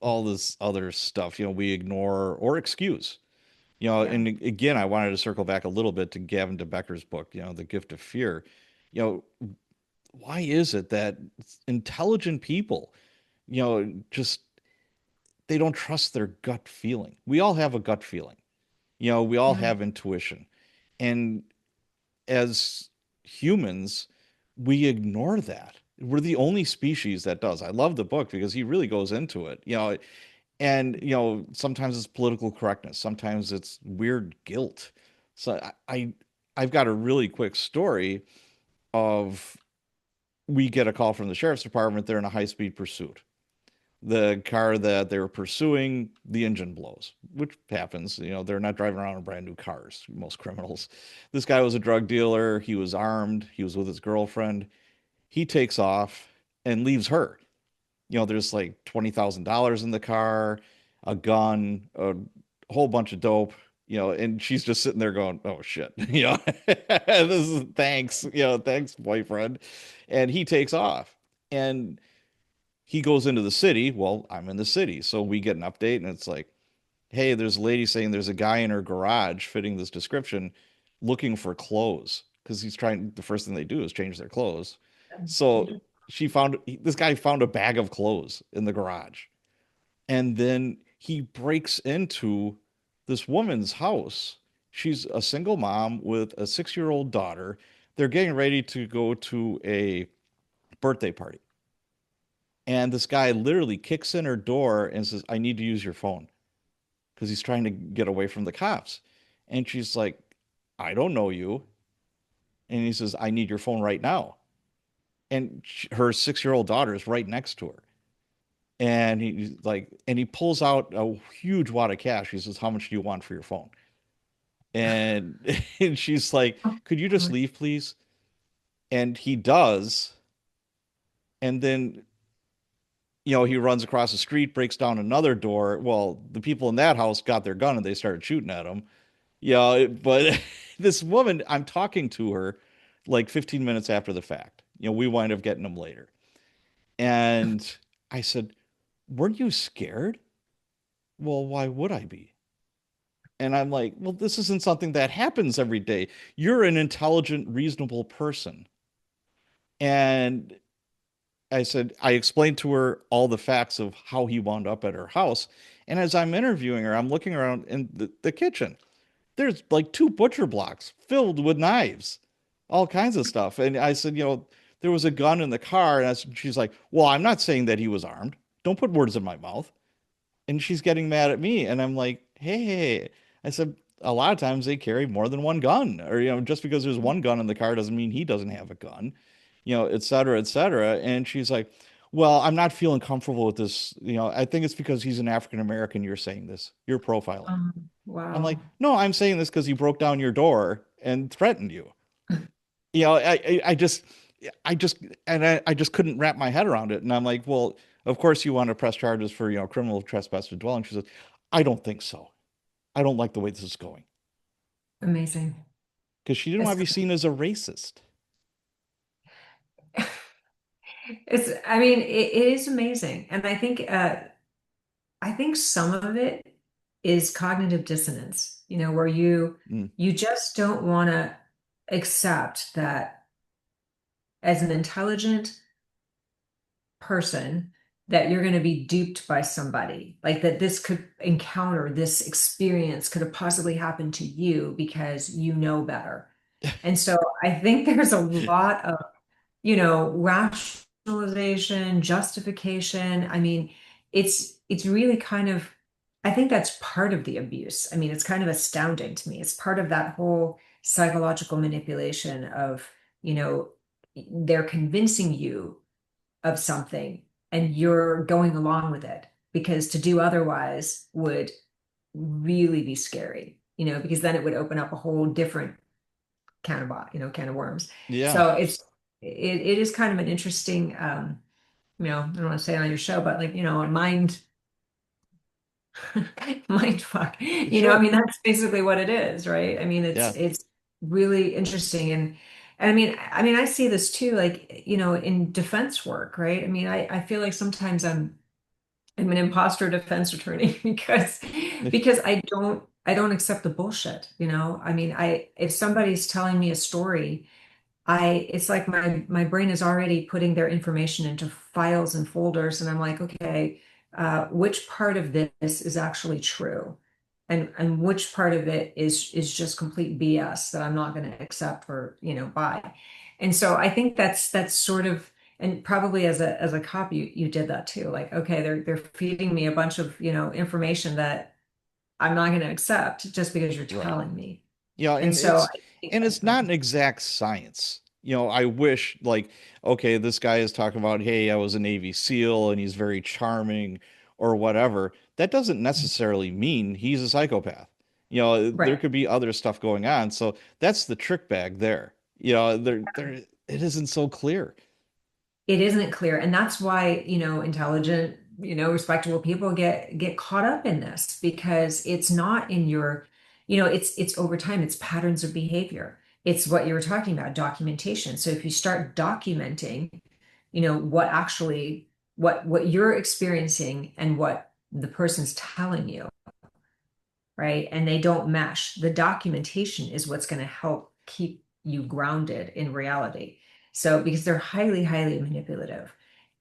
all this other stuff, we ignore or excuse. Yeah. And again, I wanted to circle back a little bit to Gavin de Becker's book, The Gift of Fear. You why is it that intelligent people, just they don't trust their gut feeling? We all have a gut feeling. We all Yeah. have intuition. And as humans, we ignore that. We're the only species that does. I love the book because he really goes into it. And sometimes it's political correctness, sometimes it's weird guilt. So I've got a really quick story of, we get a call from the sheriff's department. They're in a high-speed pursuit. The car that they were pursuing, the engine blows, which happens. They're not driving around in brand new cars, most criminals. This guy was a drug dealer. He was armed. He was with his girlfriend. He takes off and leaves her. There's like $20,000 in the car, a gun, a whole bunch of dope, and she's just sitting there going, oh shit, this is thanks, thanks, boyfriend. And he takes off and he goes into the city. Well, I'm in the city. So we get an update and it's like, hey, there's a lady saying there's a guy in her garage fitting this description looking for clothes because the first thing they do is change their clothes. So this guy found a bag of clothes in the garage. And then he breaks into this woman's house. She's a single mom with a 6-year-old daughter. They're getting ready to go to a birthday party. And this guy literally kicks in her door and says, I need to use your phone because he's trying to get away from the cops. And she's like, I don't know you. And he says, I need your phone right now. And her 6-year-old daughter is right next to her. And he pulls out a huge wad of cash. He says, how much do you want for your phone? And and she's like, Oh, could you just God. leave, please? And he does. And then, he runs across the street, breaks down another door. Well, the people in that house got their gun and they started shooting at him. But this woman, I'm talking to her like 15 minutes after the fact. We wind up getting him later. And I said, weren't you scared? Well, why would I be? And I'm like, well, this isn't something that happens every day. You're an intelligent, reasonable person. And I explained to her all the facts of how he wound up at her house. And as I'm interviewing her, I'm looking around in the kitchen. There's like 2 butcher blocks filled with knives, all kinds of stuff. And I said, there was a gun in the car. And she's like, well, I'm not saying that he was armed. Don't put words in my mouth. And she's getting mad at me. And I'm like, hey, I said, a lot of times they carry more than one gun. Or, just because there's one gun in the car doesn't mean he doesn't have a gun, et cetera, et cetera. And she's like, well, I'm not feeling comfortable with this. I think it's because he's an African American. You're saying this. You're profiling. I'm like, Wow. no, I'm saying this because he broke down your door and threatened you. I just, and I just couldn't wrap my head around it. And I'm like, well, of course you want to press charges for, criminal trespass to dwelling. She says, I don't think so. I don't like the way this is going Amazing. because she didn't want It's, to be seen as a racist. I mean, it is amazing. And I think some of it is cognitive dissonance, where Mm. you just don't want to accept that as an intelligent person that you're going to be duped by somebody, like that this experience could have possibly happened to you because you know better. And so I think there's a lot of rationalization, justification. I mean, it's really kind of, I think that's part of the abuse. I mean, it's kind of astounding to me. It's part of that whole psychological manipulation of, you know, they're convincing you of something and you're going along with it because to do otherwise would really be scary, because then it would open up a whole different can of worms. Yeah. So it is kind of an interesting, I don't want to say it on your show, but like, a mind fuck. I Sure. mean, that's basically what it is, right? I mean, Yeah. it's really interesting. And I mean, I see this too, like, in defense work, right? I mean, I feel like sometimes I'm an imposter defense attorney because I don't accept the bullshit, I mean, if somebody's telling me a story, it's like my brain is already putting their information into files and folders, and I'm like, okay, which part of this is actually true, and which part of it is just complete BS that I'm not going to accept or buy. And so I think that's sort of, and probably as a cop you did that too. Like, okay, they're feeding me a bunch of information that I'm not going to accept just because you're Right. telling me. Yeah, And and so it's I think and that's it's not an exact science. I wish like, okay, this guy is talking about, hey, I was a Navy SEAL and he's very charming or whatever. That doesn't necessarily mean he's a psychopath. There right. could be other stuff going on. So that's the trick bag there. There it isn't so clear. It isn't clear, and that's why intelligent, respectable people get caught up in this because it's not in your, it's over time, it's patterns of behavior, it's what you were talking about, documentation. So if you start documenting what actually what you're experiencing and what the person's telling you, right? And they don't mesh. The documentation is what's going to help keep you grounded in reality. So, because they're highly, highly manipulative.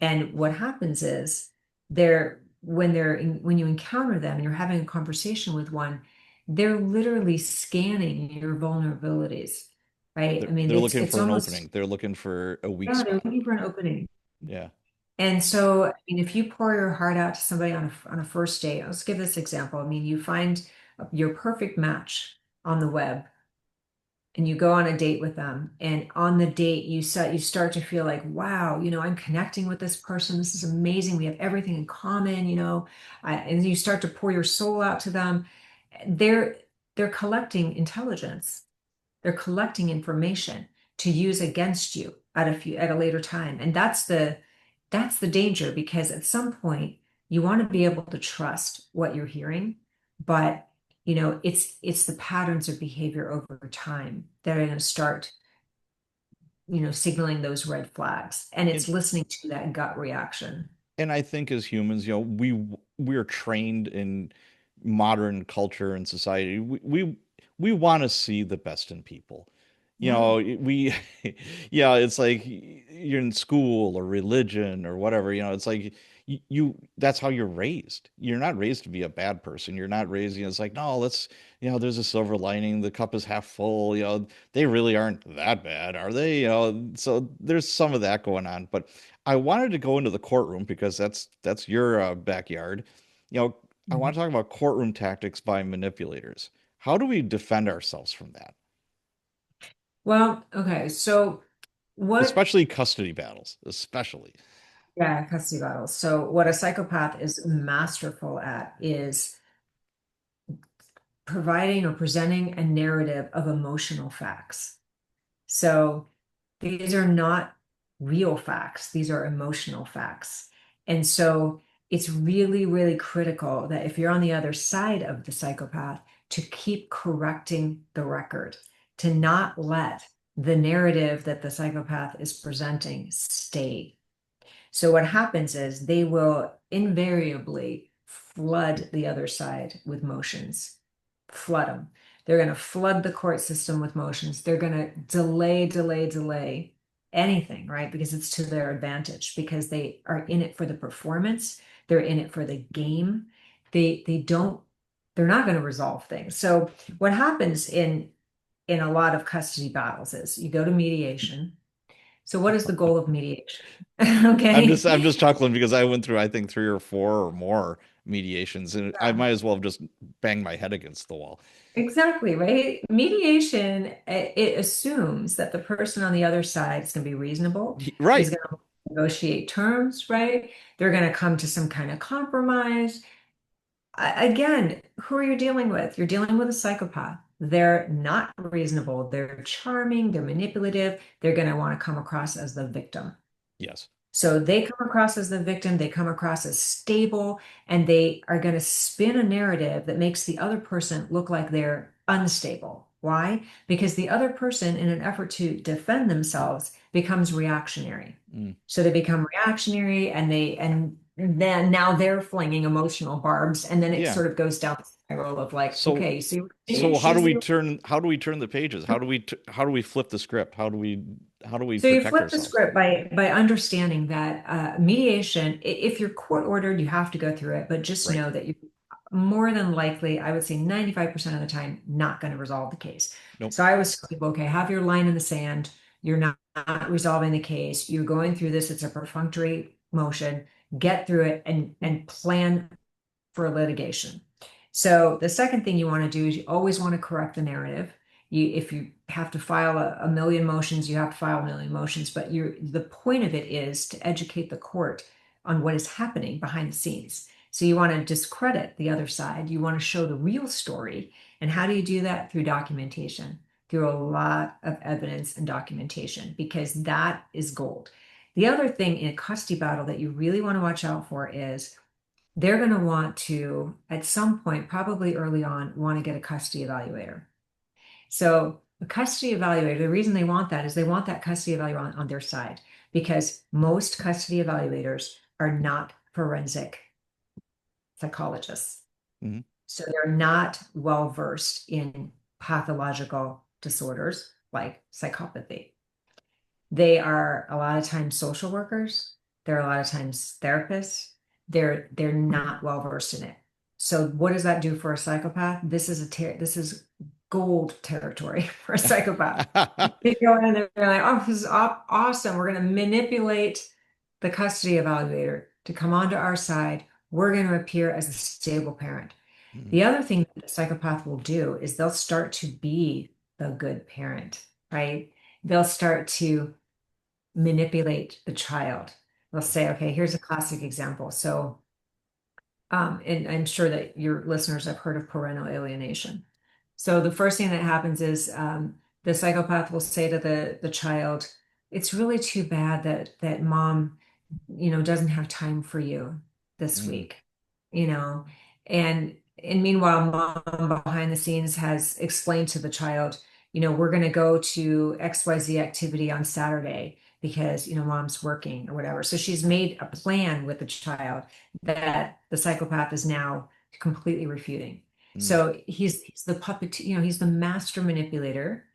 And what happens is when you encounter them and you're having a conversation with one, they're literally scanning your vulnerabilities, right? I mean, They're it's looking it's for an almost, opening. They're looking for a weak yeah, they're spot. looking for an opening. Yeah. And so, I mean, if you pour your heart out to somebody on a first date, let's give this example. I mean, you find your perfect match on the web, and you go on a date with them, and on the date you start to feel like, wow, I'm connecting with this person. This is amazing. We have everything in common, and you start to pour your soul out to them. They're they're collecting intelligence. They're collecting information to use against you at a later time. And that's the danger, because at some point you want to be able to trust what you're hearing, but it's the patterns of behavior over time that are going to start, signaling those red flags. And And it's listening to that gut reaction. and I think as humans, we're trained in modern culture and society. We want to see the best in people. Yeah. We yeah, it's like you're in school or religion or whatever, it's like that's how you're raised. You're not raised to be a bad person. You're not raised, it's like, no, there's a silver lining. The cup is half full, they really aren't that bad, are they? So there's some of that going on, but I wanted to go into the courtroom because that's your backyard. You know, I want to talk about courtroom tactics by manipulators. How do we defend ourselves from that? Well, okay. So what, Especially custody battles, especially. yeah, custody battles. So what a psychopath is masterful at is providing or presenting a narrative of emotional facts. So these are not real facts, these are emotional facts. And so it's really, really critical that if you're on the other side of the psychopath, to keep correcting the record, to not let the narrative that the psychopath is presenting stay. So what happens is they will invariably flood the other side with motions, flood them. They're going to flood the court system with motions. They're going to delay anything, right? Because it's to their advantage, because they are in it for the performance. They're in it for the game. They don't, they're not going to resolve things. So what happens in a lot of custody battles is you go to mediation. So what is the goal of mediation? I'm Okay. just I'm just chuckling because I went through I think three or four or more mediations and I Yeah, might as well have just banged my head against the wall. exactly, right? Mediation, it assumes that the person on the other side is going to be reasonable, is Right. going to negotiate terms, right? They're going to come to some kind of compromise. Again, who are you dealing with? You're dealing with a psychopath. They're not reasonable. They're charming. They're manipulative. They're going to want to come across as the victim. Yes. So they come across as the victim, they come across as stable, and they are going to spin a narrative that makes the other person look like they're unstable. Why? Because the other person, in an effort to defend themselves, becomes reactionary. Mm. So they become reactionary, and then now they're flinging emotional barbs, and then it Yeah. sort of goes down the spiral of like, So okay, you see what I mean? so She's the how do we turn the pages? How do we flip the script? How do we So you protect flip the ourselves? script by understanding that mediation, if you're court ordered, you have to go through it, but just Right. know that you more than likely, I would say 95% of the time, not going to resolve the case. Nope. So I always tell people, okay, have your line in the sand. You're not resolving the case. You're going through this. It's a perfunctory motion. Get through it and plan for litigation. So the second thing you want to do is you always want to correct the narrative. If you have to file a million motions, you have to file a million motions, but the point of it is to educate the court on what is happening behind the scenes. So you want to discredit the other side. You want to show the real story. And how do you do that? Through documentation, through a lot of evidence and documentation, because that is gold. The other thing in a custody battle that you really want to watch out for is they're going to want to, at some point, probably early on, want to get a custody evaluator. So a custody evaluator, the reason they want that is they want that custody evaluator on their side, because most custody evaluators are not forensic psychologists. Hmm. So they're not well versed in pathological disorders like psychopathy. They are a lot of times social workers. They're a lot of times therapists. They're not well versed in it. So what does that do for a psychopath? This is gold territory for a psychopath. They go in and they're like, oh, this is awesome. We're going to manipulate the custody evaluator to come onto our side. We're going to appear as a stable parent. Hmm. The other thing that a psychopath will do is they'll start to be the good parent, right? They'll start to manipulate the child. They'll say, okay, here's a classic example. So, and I'm sure that your listeners have heard of parental alienation. So the first thing that happens is the psychopath will say to the child, "It's really too bad that mom, doesn't have time for you this Mm, week, you know." And meanwhile, mom behind the scenes has explained to the child, we're going to go to XYZ activity on Saturday because, mom's working or whatever. So she's made a plan with the child that the psychopath is now completely refuting. mm. So he's the puppet, he's the master manipulator.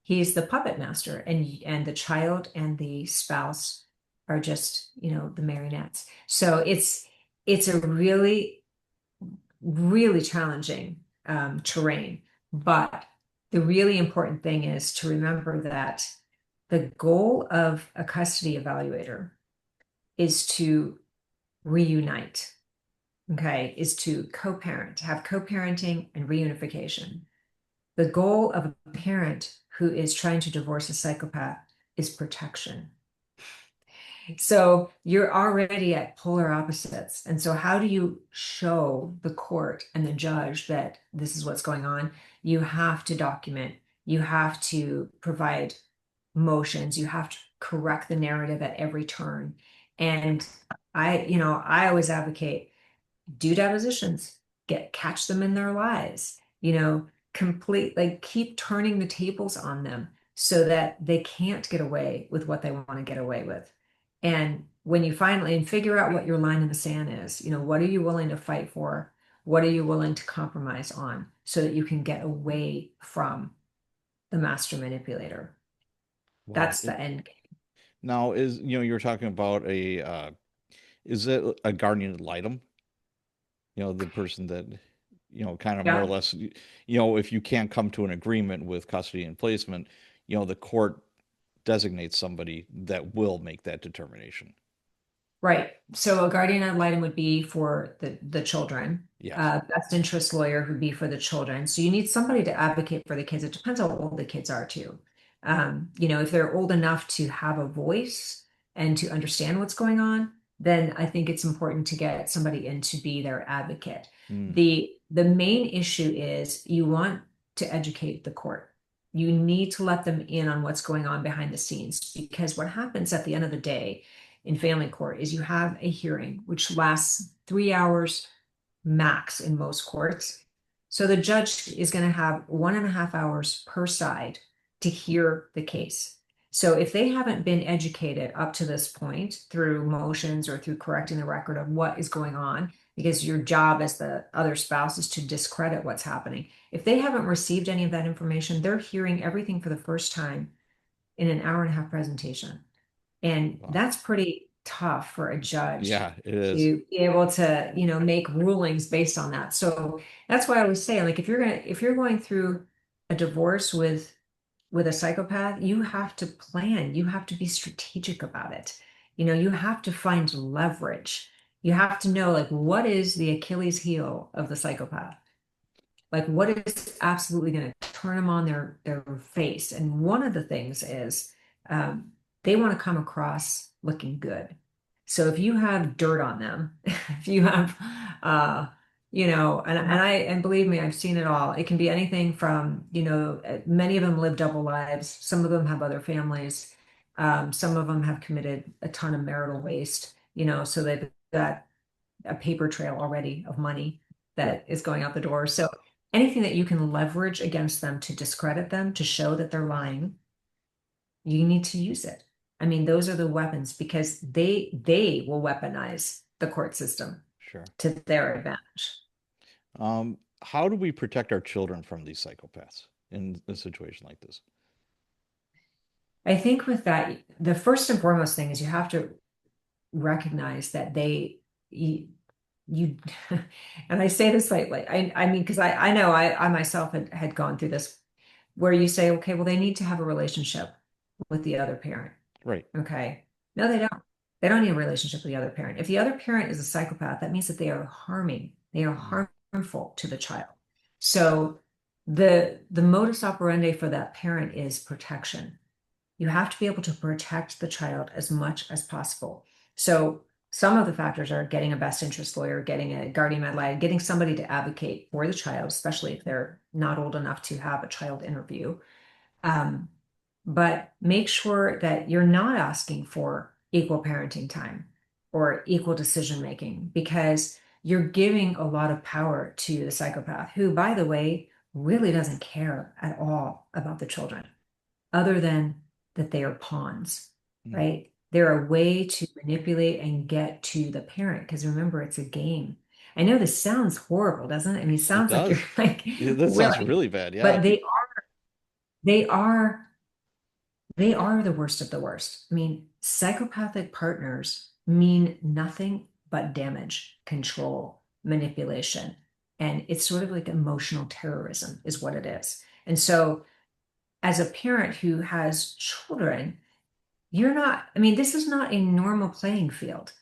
He's the puppet master, and the child and the spouse are just, the marionettes. So it's a really, really challenging terrain. But the really important thing is to remember that the goal of a custody evaluator is to reunite, okay, is to co-parent, have co-parenting and reunification. The goal of a parent who is trying to divorce a psychopath is protection. So you're already at polar opposites. And so, how do you show the court and the judge that this is what's going on? You have to document, you have to provide motions, you have to correct the narrative at every turn. And I always advocate do depositions, catch them in their lies, complete, like keep turning the tables on them so that they can't get away with what they want to get away with. And when you finally and figure out what your line in the sand is, what are you willing to fight for? What are you willing to compromise on so that you can get away from the master manipulator? Wow. That's the end game. Now you were talking about is it a guardian ad litem? The person that, kind of more or Yeah. less, if you can't come to an agreement with custody and placement, the court designates somebody that will make that determination. Right. So a guardian ad litem would be for the children. Yes. Best interest lawyer would be for the children. So you need somebody to advocate for the kids. It depends how old the kids are too. If they're old enough to have a voice and to understand what's going on, then I think it's important to get somebody in to be their advocate. Mm, The main issue is you want to educate the court. You need to let them in on what's going on behind the scenes because what happens at the end of the day in family court is you have a hearing which lasts 3 hours max in most courts. So the judge is going to have 1.5 hours per side to hear the case. So if they haven't been educated up to this point through motions or through correcting the record of what is going on, because your job as the other spouse is to discredit what's happening. If they haven't received any of that information, they're hearing everything for the first time in an hour and a half presentation. And wow. that's pretty tough for a judge Yeah, it is. to be able to, make rulings based on that. So that's why I always say, like, if you're going through a divorce with a psychopath, you have to plan, you have to be strategic about it. You have to find leverage. You have to know, like, what is the Achilles heel of the psychopath? Like what is absolutely going to turn them on their face. And one of the things is um, they want to come across looking good. So if you have dirt on them, if you have and believe me, I've seen it all. It can be anything from, many of them live double lives. Some of them have other families. Some of them have committed a ton of marital waste, so they've got a paper trail already of money Right. that is going out the door. So anything that you can leverage against them to discredit them, to show that they're lying, you need to use it. I mean, those are the weapons because they will weaponize the court system Sure. to their advantage. How do we protect our children from these psychopaths in a situation like this? I think with that, the first and foremost thing is you have to recognize that you and I say this lightly. I mean, because I know I myself had gone through this where you say, okay, well, they need to have a relationship with the other parent. Right. Okay. No, they don't. They don't need a relationship with the other parent. If the other parent is a psychopath, that means that they are harming, they are Mm, harmful to the child. So The modus operandi for that parent is protection. You have to be able to protect the child as much as possible. So some of the factors are getting a best interest lawyer, getting a guardian ad litem, getting somebody to advocate for the child, especially if they're not old enough to have a child interview. Um, but make sure that you're not asking for equal parenting time or equal decision making because you're giving a lot of power to the psychopath, who, by the way, really doesn't care at all about the children, other than that they are pawns, Mm. right? They're a way to manipulate and get to the parent because remember, it's a game. I know this sounds horrible, doesn't it? I mean, it It sounds like you're does. like That sounds willing, really bad. Yeah. but they are they are the worst of the worst. I mean, psychopathic partners mean nothing but damage, control, manipulation. And it's sort of like emotional terrorism, is what it is. And so, as a parent who has children, you're not, I mean, this is not a normal playing field.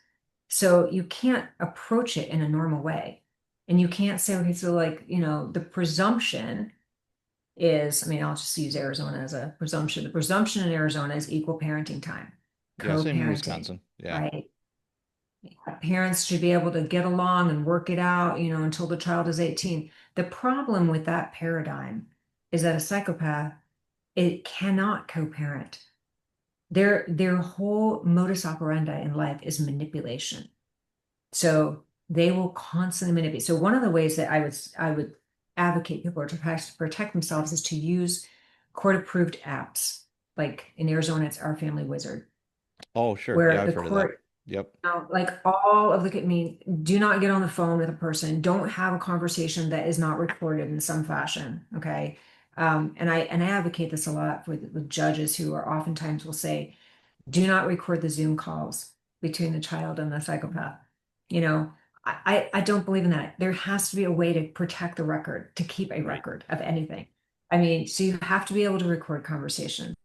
So, you can't approach it in a normal way. And you can't say, okay, so like, the presumption is, I mean, I'll just use Arizona as a presumption. The presumption in Arizona is equal parenting time, Yeah. Same in co-parenting, Wisconsin. Yeah. right? Parents should be able to get along and work it out, until the child is 18. The problem with that paradigm is that a psychopath, it cannot co-parent. Their whole modus operandi in life is manipulation. So they will constantly manipulate. So one of the ways that I would advocate people to protect themselves is to use court-approved apps. Like in Arizona, it's Our Family Wizard, Oh, sure. Yeah, where I've the heard of that. court, Yep. like all of the, I mean, do not get on the phone with a person. Don't have a conversation that is not recorded in some fashion. Okay. And I advocate this a lot with judges who are oftentimes will say, do not record the Zoom calls between the child and the psychopath. You know, I don't believe in that. There has to be a way to protect the record, to keep a Right. record of anything. I mean, so you have to be able to record conversations.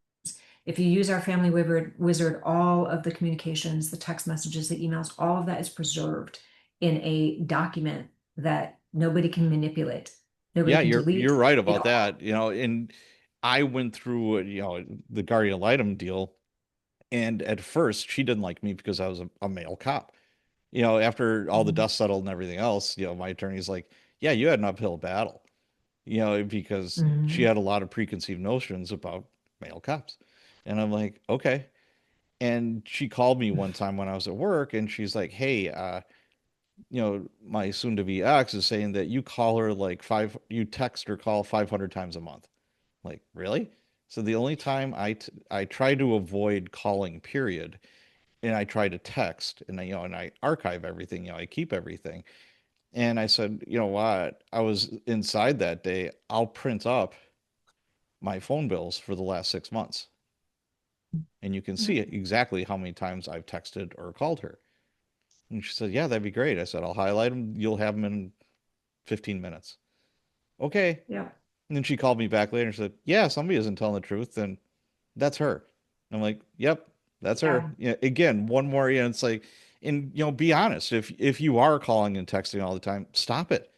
If you use Our Family Wizard, all of the communications, the text messages, the emails, all of that is preserved in a document that nobody can manipulate. Nobody Yeah, can you're delete. right It about all. that. And I went through, the guardian ad litem deal, and at first she didn't like me because I was a male cop. After all the Mhm. dust settled and everything else, my attorney's like, "Yeah, you had an uphill battle." Because she Mhm. had a lot of preconceived notions about male cops. And I'm like, "Okay." And she called me one time when I was at work, and she's like, "Hey, my soon to be ex is saying that you text or call 500 times a month." Like, really? So the only time I try to avoid calling, period, and I try to text, and I archive everything, I keep everything. And I said, you know what? I was inside that day. I'll print up my phone bills for the last 6 months, and you can see exactly how many times I've texted or called her. And she said, yeah, that'd be great. I said, I'll highlight them. You'll have them in 15 minutes. Okay. Yeah. And then she called me back later and said, yeah, somebody isn't telling the truth, and that's her. I'm like, yep, that's her. Yeah. Yeah, again, one more, it's like, and be honest. If you are calling and texting all the time, stop it.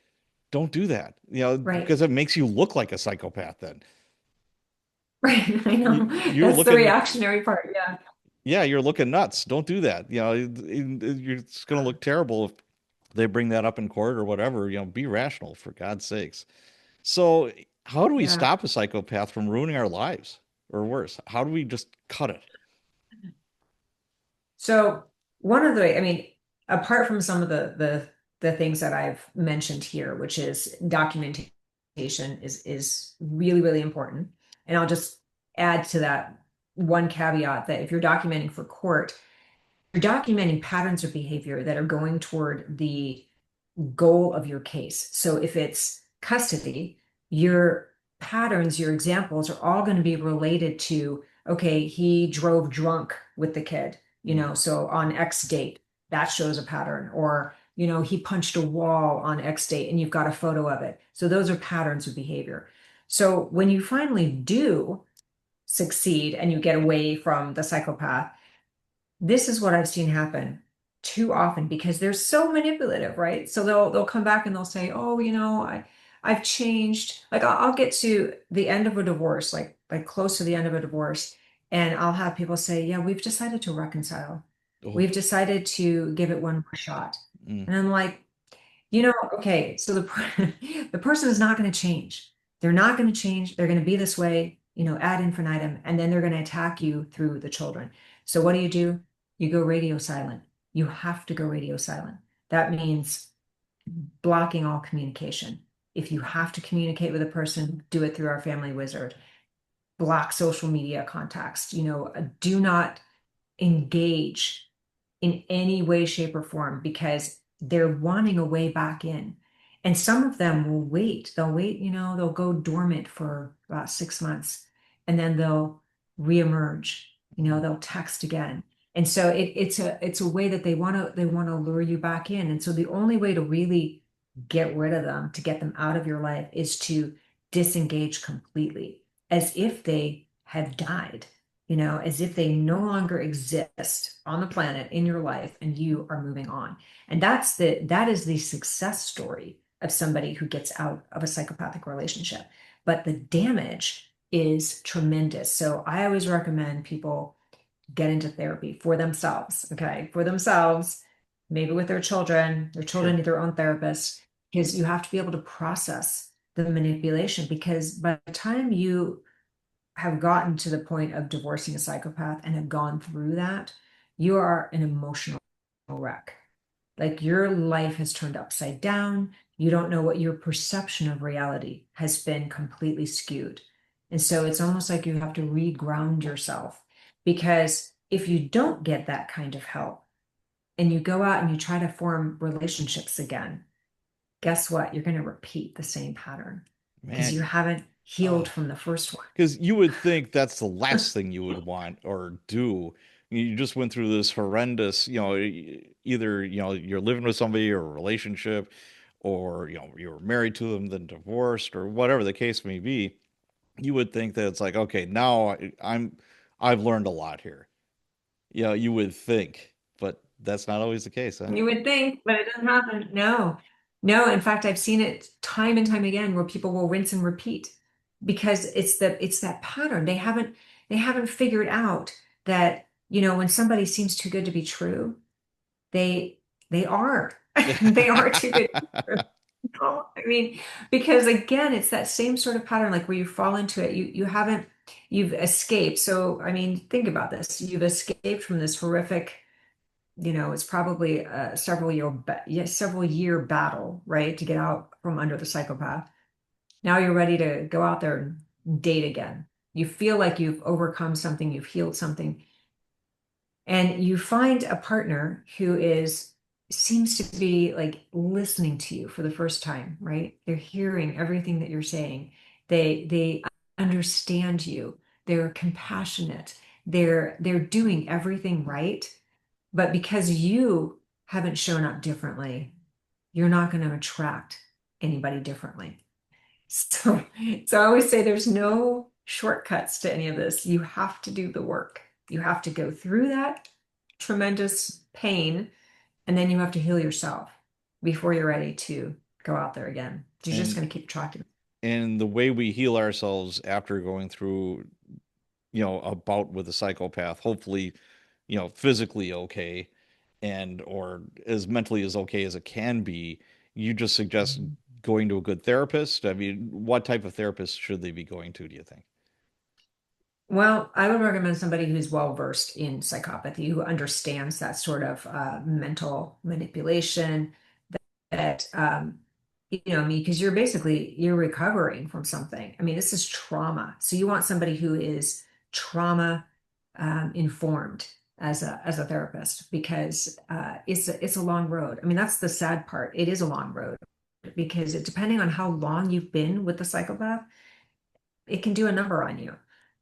Don't do that. Right. Because it makes you look like a psychopath then. Right. I You, know. you're That's the looking, reactionary part. Yeah. yeah, you're looking nuts. Don't do that. It's going to look terrible if they bring that up in court or whatever. Be rational for God's sakes. So, how do we Yeah. stop a psychopath from ruining our lives? Or worse, how do we just cut it? So one of the, I mean, apart from some of the things that I've mentioned here, which is documentation is really, really important. And I'll just add to that one caveat that if you're documenting for court, you're documenting patterns of behavior that are going toward the goal of your case. So if it's custody, your patterns, your examples are all going to be related to, okay, he drove drunk with the kid, Mm. so on X date, that shows a pattern. Or, he punched a wall on X date and you've got a photo of it. So those are patterns of behavior. So when you finally do succeed and you get away from the psychopath, this is what I've seen happen too often because they're so manipulative, right? So they'll come back and they'll say, "Oh, I've changed. Like I'll get to the end of a divorce, like close to the end of a divorce, and I'll have people say, "Yeah, we've decided to reconcile. Oh, We've decided to give it one more shot." mm, And I'm like, okay, so the person is not going to change. They're not going to change. They're going to be this way, ad infinitum, and then they're going to attack you through the children. So what do? You go radio silent. You have to go radio silent. That means blocking all communication. If you have to communicate with a person, do it through our family wizard. Block social media contacts. Do not engage in any way, shape, or form because they're wanting a way back in. And some of them will wait. They'll wait, they'll go dormant for about 6 months and then they'll reemerge, they'll text again. And so it's a way that they want to lure you back in. And so the only way to really get rid of them, to get them out of your life, is to disengage completely, as if they had died, as if they no longer exist on the planet in your life and you are moving on. And that is the success story of somebody who gets out of a psychopathic relationship. But the damage is tremendous. So I always recommend people get into therapy for themselves, okay? For themselves, maybe with their children sure. need their own therapist, because you have to be able to process the manipulation, because by the time you have gotten to the point of divorcing a psychopath and have gone through that, you are an emotional wreck. Like your life has turned upside down. You don't know what your perception of reality has been completely skewed. And so it's almost like you have to reground yourself, because if you don't get that kind of help and you go out and you try to form relationships again, guess what? You're going to repeat the same pattern because you Man, haven't healed oh, from the first because you would think that's the last thing you would want or do. You just went through this horrendous, either, you're living with somebody or a relationship, or, you were married to them, then divorced, or whatever the case may be. You would think that it's like, okay, now I've learned a lot here. You would think, but that's not always the case, huh? You would think, but it doesn't happen. No, no. In fact, I've seen it time and time again where people will rinse and repeat because it's that pattern. They haven't figured out that, when somebody seems too good to be true, they they are. They are too good to be true. No, I mean, because again, it's that same sort of pattern, like where you fall into it. You've escaped. So, I mean, think about this. You've escaped from this horrific, it's probably a several year battle, right, to get out from under the psychopath. Now you're ready to go out there and date again. You feel like you've overcome something, you've healed something, and you find a partner who seems to be like listening to you for the first time, right? They're hearing everything that you're saying. They understand you. They're compassionate. They're doing everything right, but because you haven't shown up differently, you're not going to attract anybody differently. So, so I always say there's no shortcuts to any of this. You have to do the work. You have to go through that tremendous pain, and then you have to heal yourself before you're ready to go out there again. You're just And going to keep attracting. and the way we heal ourselves after going through, a bout with a psychopath, hopefully, physically okay and or as mentally as okay as it can be, you just suggest going to a good therapist. I mean, what type of therapist should they be going to, do you think? Well, I would recommend somebody who's well versed in psychopathy, who understands that sort of mental manipulation, that I mean, because you're recovering from something. I mean, this is trauma. So you want somebody who is trauma informed as a therapist, because it's a long road. I mean, that's the sad part. It is a long road because depending on how long you've been with the psychopath, it can do a number on you.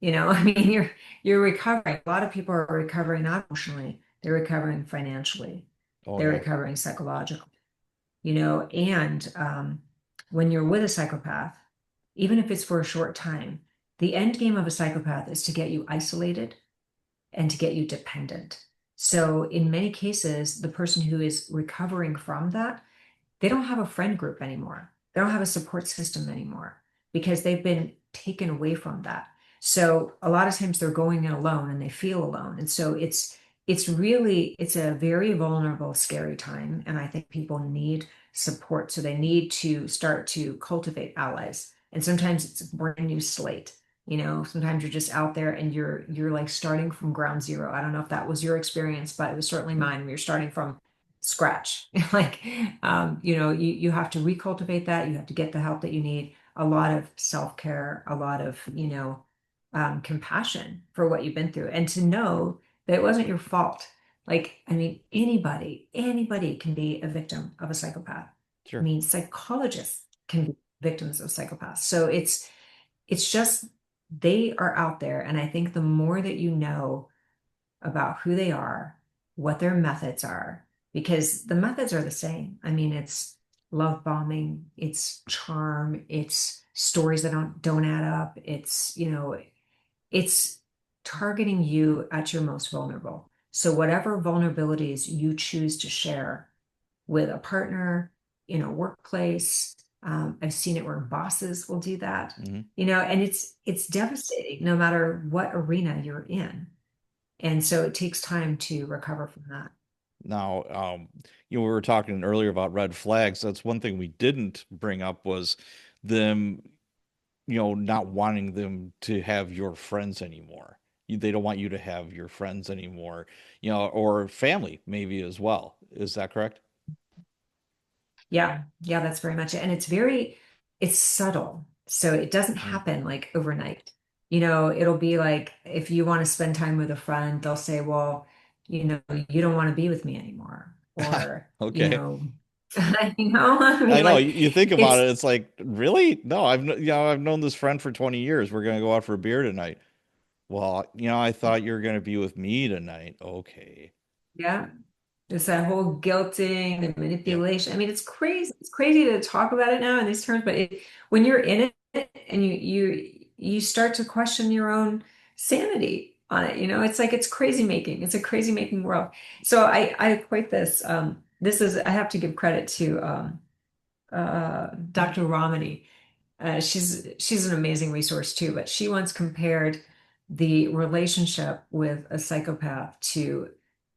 I mean, you're recovering. A lot of people are recovering not emotionally, they're recovering financially, Oh they're yeah. recovering psychologically, and when you're with a psychopath, even if it's for a short time, the end game of a psychopath is to get you isolated and to get you dependent. So in many cases, the person who is recovering from that, they don't have a friend group anymore. They don't have a support system anymore because they've been taken away from that. So a lot of times they're going in alone and they feel alone. And so it's a very vulnerable, scary time. And I think people need support. So they need to start to cultivate allies. And sometimes it's a brand new slate. Sometimes you're just out there and you're like starting from ground zero. I don't know if that was your experience, but it was certainly mine. We are starting from scratch. Like, you have to recultivate that. You have to get the help that you need. A lot of self-care, a lot of, compassion for what you've been through, and to know that it wasn't your fault. Like, I mean, anybody can be a victim of a psychopath. I Sure. mean, psychologists can be victims of psychopaths. So it's just they are out there. And I think the more that you know about who they are, what their methods are, because the methods are the same. I mean, it's love bombing, it's charm, it's stories that don't add up. It's targeting you at your most vulnerable. So whatever vulnerabilities you choose to share with a partner in a workplace, I've seen it where bosses will do that, Hmm. and it's devastating no matter what arena you're in. And so it takes time to recover from that. Now, we were talking earlier about red flags. That's one thing we didn't bring up was them, not wanting them to have your friends anymore. They don't want you to have your friends anymore, or family maybe as well. Is that correct? Yeah, yeah, that's very much it. And it's subtle. So it doesn't Mm. happen like overnight. It'll be like if you want to spend time with a friend, they'll say, well, you don't want to be with me anymore. Or, Okay. I I mean, know like you think about it's, it, it's like, really? No, I've known this friend for 20 years. We're gonna go out for a beer tonight. Well, I thought you were gonna be with me tonight. Okay. yeah, it's that whole guilting and Yep. manipulation. I mean, it's crazy. It's crazy to talk about it now in these terms, but when you're in it and you start to question your own sanity on it, it's like it's crazy making. It's a crazy making world. So I equate this. This is I have to give credit to Dr. Ramani. She's an amazing resource too, but she once compared the relationship with a psychopath to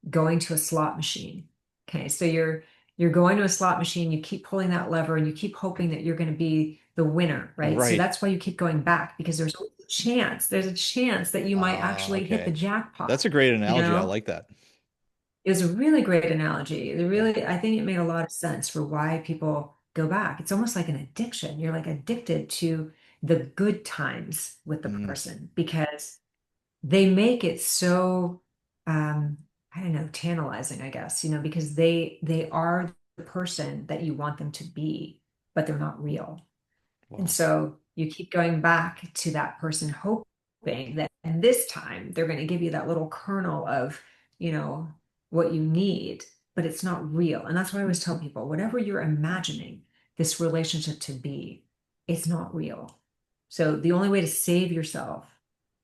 going to a slot machine. Okay, so you're going to a slot machine, you keep pulling that lever and you keep hoping that you're going to be the winner, right? So Right. that's why you keep going back because there's a chance that you might actually hit the Okay. jackpot, That's a great you analogy. I know? like that. It was a really great analogy. Yeah. I think it made a lot of sense for why people go back. It's almost like an addiction. You're like addicted to the good times with the Mm, person because they make it so I don't know, tantalizing, I guess, because they are the person that you want them to be, but they're not real. And wow. so you keep going back to that person, hoping that this time they're going to give you that little kernel of, you know, what you need, but it's not real. And that's why I always tell people, whatever you're imagining this relationship to be, it's not real. So the only way to save yourself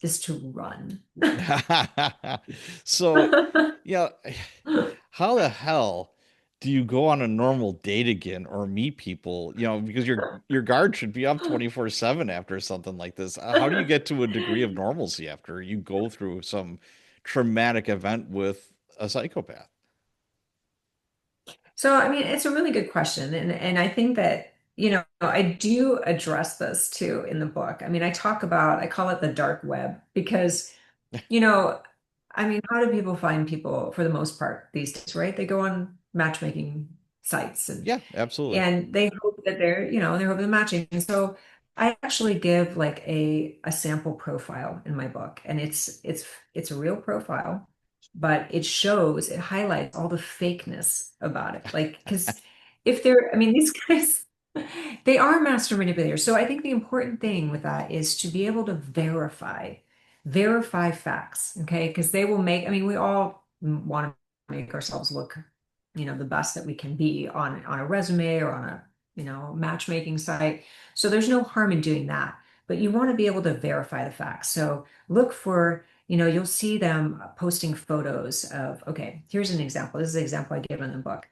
is to run. So, yeah, how the hell do you go on a normal date again or meet people? Because your guard should be up 24/7 after something like this. How do you get to a degree of normalcy after you go through some traumatic event with a psychopath? So, I mean, it's a really good question. And I think that, I do address this too in the book. I mean, I call it the dark web because, you know, I mean, how do people find people for the most part these days, right? They go on matchmaking sites Yeah, absolutely. and they hope that they're hoping the matching. And so I actually give like a sample profile in my book, and it's a real profile, but it highlights all the fakeness about it. Like, because I mean, these guys, they are master manipulators. So I think the important thing with that is to be able to verify facts, okay? Because I mean, we all want to make ourselves look the best that we can be on a resume or on a matchmaking site. So there's no harm in doing that, but you want to be able to verify the facts. So look for, you'll see them posting photos of, okay, here's an example. This is an example I give in the book.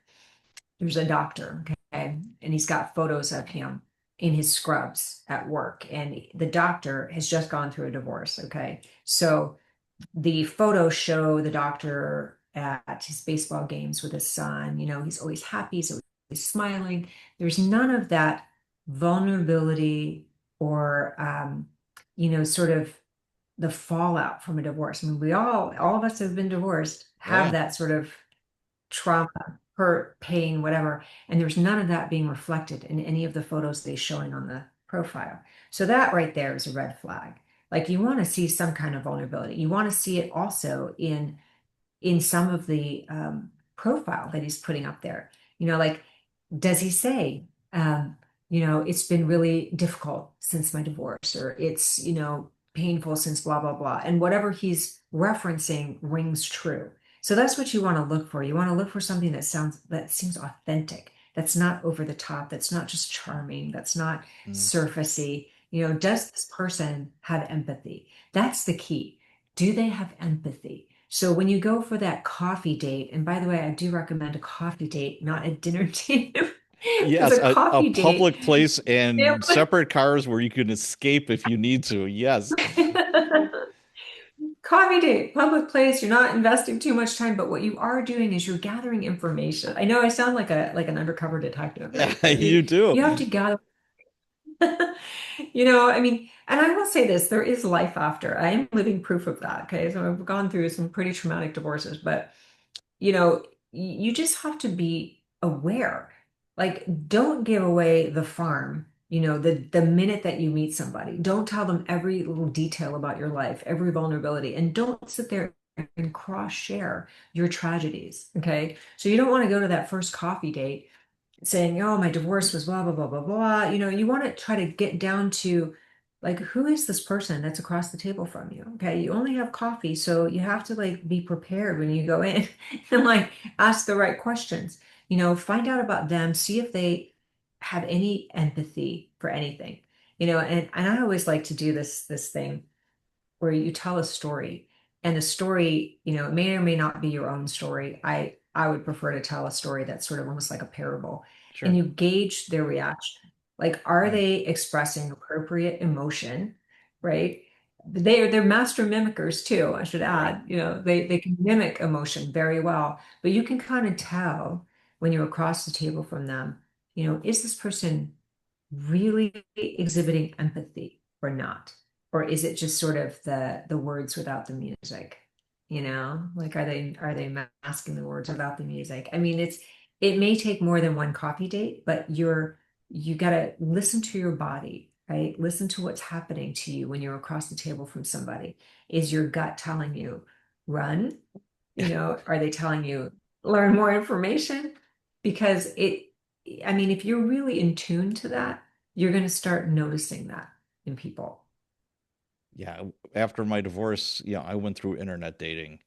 There's a doctor, okay, and he's got photos of him. in his scrubs at work, and the doctor has just gone through a divorce. Okay. So the photos show the doctor at his baseball games with his son. He's always happy, he's always smiling. There's none of that vulnerability or, sort of the fallout from a divorce. I mean, all of us have been divorced, Oh have yeah. that sort of trauma, hurt, pain, whatever. And there's none of that being reflected in any of the photos they're showing on the profile. So that right there is a red flag. Like you want to see some kind of vulnerability. You want to see it also in some of the profile that he's putting up there. Like, does he say, it's been really difficult since my divorce, or it's, painful since blah, blah, blah. And whatever he's referencing rings true. So that's what you want to look for. You want to look for something that seems authentic, that's not over the top, that's not just charming, that's not Mm. surfacey. Does this person have empathy? That's the key. Do they have empathy? So when you go for that coffee date, and by the way, I do recommend a coffee date, not a dinner date, because Yes, a a coffee date, public place you and separate cars where you can escape if you need to. Yes. know, coffee date, public place, you're not investing too much time, but what you are doing is you're gathering information. I know I sound like an undercover detective, right? But You you do. you have to gather, I mean, and I will say this, there is life after. I am living proof of that. Okay. So I've gone through some pretty traumatic divorces, but you just have to be aware. Like, don't give away the farm, the minute that you meet somebody. Don't tell them every little detail about your life, every vulnerability, and don't sit there and cross share your tragedies. Okay. So you don't want to go to that first coffee date saying, "Oh, my divorce was blah, blah, blah, blah, blah." You want to try to get down to like, who is this person that's across the table from you? Okay. You only have coffee, so you have to like be prepared when you go in and like ask the right questions. Find out about them, see if they have any empathy for anything. And I always like to do this thing where you tell a story, and the story, it may or may not be your own story. I would prefer to tell a story that's sort of almost like a parable, and Sure. you gauge their reaction. Like, are Mm. they expressing appropriate emotion, right? They're master mimickers too, I should Right. add. They can mimic emotion very well, but you can kind of tell when you're across the table from them, is this person really exhibiting empathy or not? Or is it just sort of the words without the music? Like, are they masking the words without the music? I mean, it may take more than one coffee date, but you gotta listen to your body, right? Listen to what's happening to you when you're across the table from somebody. Is your gut telling you run? Are they telling you learn more information? Because I mean, if you're really in tune to that, you're going to start noticing that in people. Yeah. After my divorce, I went through internet dating.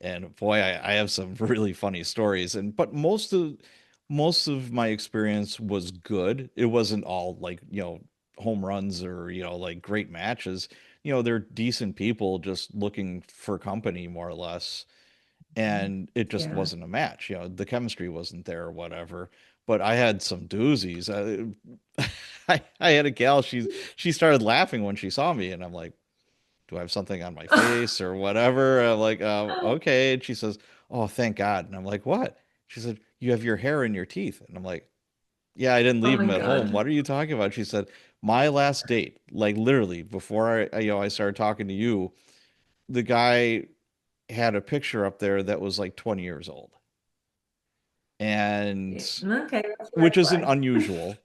And boy, I have some really funny stories. And but most of my experience was good. It wasn't all like, home runs or, like great matches. They're decent people just looking for company more or less. And it just Yeah. wasn't a match. The chemistry wasn't there or whatever. But I had some doozies. I had a gal, she started laughing when she saw me, and I'm like, do I have something on my face or whatever? I'm like, okay. And she says, oh, thank God. And I'm like, what? She said, you have your hair in your teeth. And I'm like, yeah, I didn't Oh leave my them at home. God. What are you talking about? She said, my last date, like literally before I started talking to you, the guy had a picture up there that was like 20 years old. Yeah. And Okay, that's a red which isn't flag. unusual.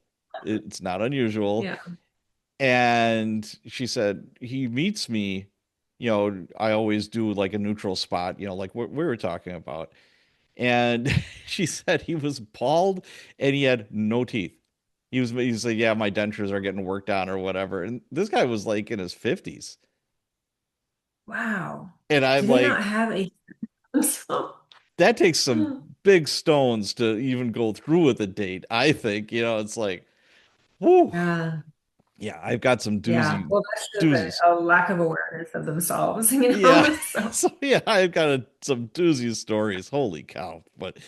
It's not unusual. Yeah. And she said, he meets me, I always do like a neutral spot, like what we were talking about. And she said he was bald and he had no teeth. He said, yeah, my dentures are getting worked on or whatever. And this guy was like in his 50s. Wow. And I'm Do they not like, have a so that takes some big stones to even go through with a date. I think, it's like, whoo, yeah. yeah, I've got some Yeah. Well, that shows doozies. a lack of awareness of themselves, Yeah. So So yeah, I've got some doozy stories. Holy cow. But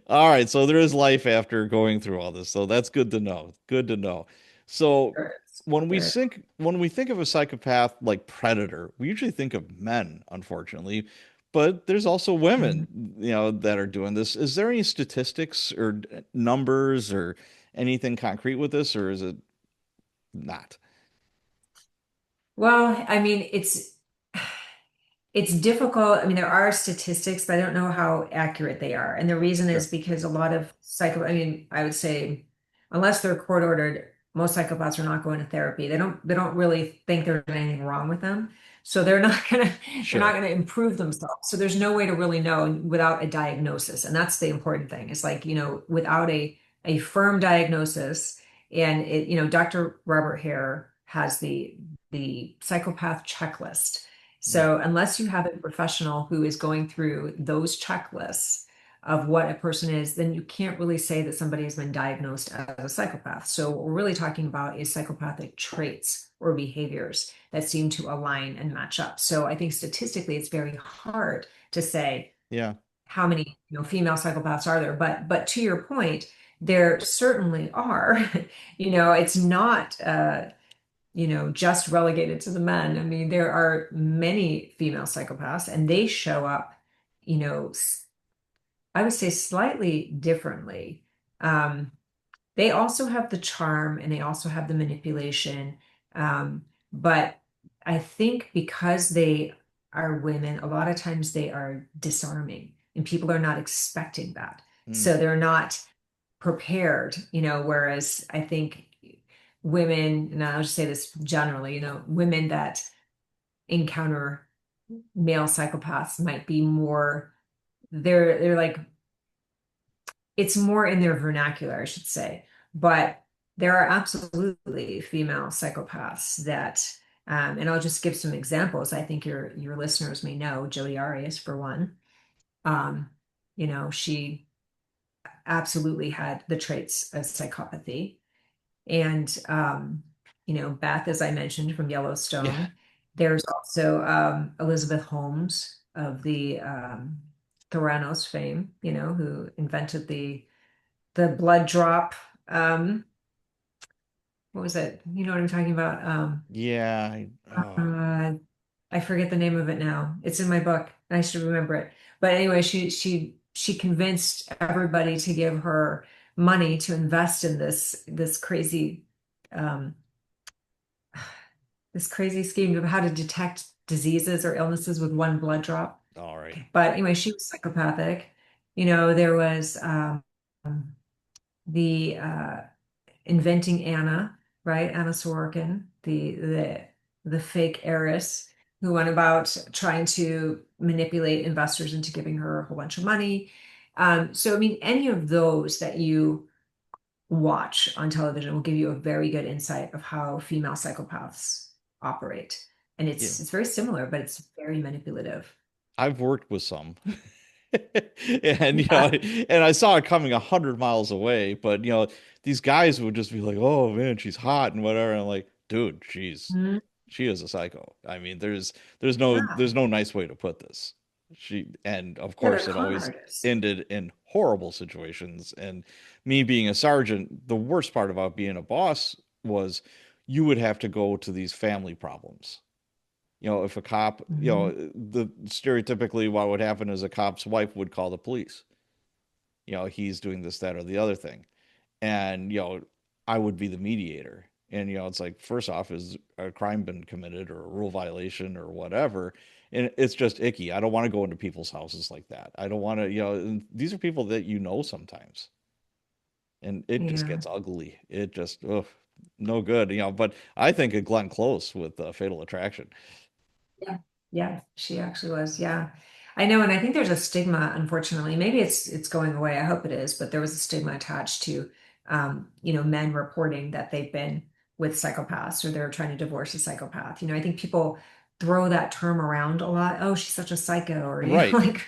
all right, so there is life after going through all this. So that's good to know. Good to know. So There is. when we think of a psychopath like predator, we usually think of men, unfortunately, but there's also women, Mhm. that are doing this. Is there any statistics or numbers or anything concrete with this, or is it not? Well, I mean, it's difficult. I mean, there are statistics, but I don't know how accurate they are. And the reason is Sure. because a lot of I mean, I would say unless they're court ordered, most psychopaths are not going to therapy. They don't really think there's anything wrong with them. So they're not Sure. gonna improve themselves. So there's no way to really know without a diagnosis. And that's the important thing. It's like, without a firm diagnosis, and Dr. Robert Hare has the psychopath checklist. Mm, So unless you have a professional who is going through those checklists of what a person is, then you can't really say that somebody has been diagnosed as a psychopath. So what we're really talking about is psychopathic traits or behaviors that seem to align and match up. So I think statistically, it's very hard to say yeah. how many, female psychopaths are there. But to your point, there certainly are. It's not just relegated to the men. I mean, there are many female psychopaths, and they show up, I would say slightly differently. Um, they also have the charm and they also have the manipulation. But I think because they are women, a lot of times they are disarming, and people are not expecting that. Mm, So they're not prepared, whereas I think women, and I'll just say this generally, women that encounter male psychopaths might be more, they're like, it's more in their vernacular, I should say. But there are absolutely female psychopaths that, and I'll just give some examples. I think your listeners may know Jodi Arias for one. Um, she absolutely had the traits of psychopathy. And Beth, as I mentioned from yeah. Yellowstone. There's also Elizabeth Holmes of the Theranos fame, who invented the blood drop. What was it? You know what I'm talking about? Yeah. Uh, I forget the name of it now. It's in my book, and I should remember it. But anyway, she convinced everybody to give her money to invest in um, this crazy scheme of how to detect diseases or illnesses with one blood drop. All right. But anyway, she was psychopathic. There was the inventing Anna, right? Anna Sorokin, the fake heiress who went about trying to manipulate investors into giving her a whole bunch of money. So I mean, any of those that you watch on television will give you a very good insight of how female psychopaths operate. And Yeah. it's very similar, but it's very manipulative. I've worked with some. And Yeah. and I saw it coming 100 miles away, but these guys would just be like, "Oh man, she's hot and whatever." And I'm like, "Dude, Mhm. she is a psycho." I mean, Yeah. there's no nice way to put this. And of Yeah, course they're it con always artists. ended in horrible situations. And me being a sergeant, the worst part about being a boss was you would have to go to these family problems. If a cop, Mhm. the stereotypically what would happen is a cop's wife would call the police. He's doing this, that, or the other thing. And, I would be the mediator. And, it's like, first off, is a crime been committed or a rule violation or whatever? And it's just icky. I don't want to go into people's houses like that. I don't want to, and these are people that sometimes. And it just Yeah. gets ugly. It just, ugh, no good, But I think of Glenn Close with Fatal Attraction. Yeah. Yeah, she actually was. Yeah. I know, and I think there's a stigma, unfortunately. Maybe it's going away. I hope it is, but there was a stigma attached to men reporting that they've been with psychopaths or they're trying to divorce a psychopath. I think people throw that term around a lot. Oh, she's such a psycho, or Right. like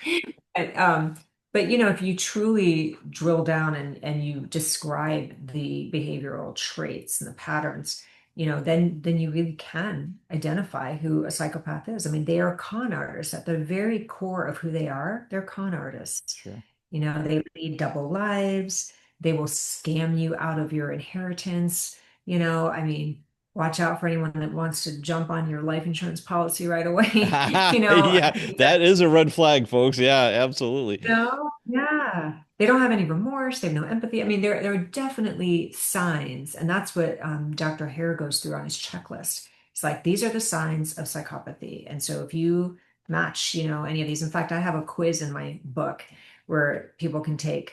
and, but if you truly drill down and you describe the behavioral traits and the patterns, then you really can identify who a psychopath is. I mean, they are con artists at the very core of who they are. They're con artists. Sure. They lead double lives. They will scam you out of your inheritance. I mean, watch out for anyone that wants to jump on your life insurance policy right away. Yeah, I think that is a red flag, folks. Yeah, absolutely. no, yeah. They don't have any remorse, they have no empathy. I mean, there are definitely signs, and that's what Dr. Hare goes through on his checklist. It's like these are the signs of psychopathy. And so if you match, any of these, in fact, I have a quiz in my book where people can take,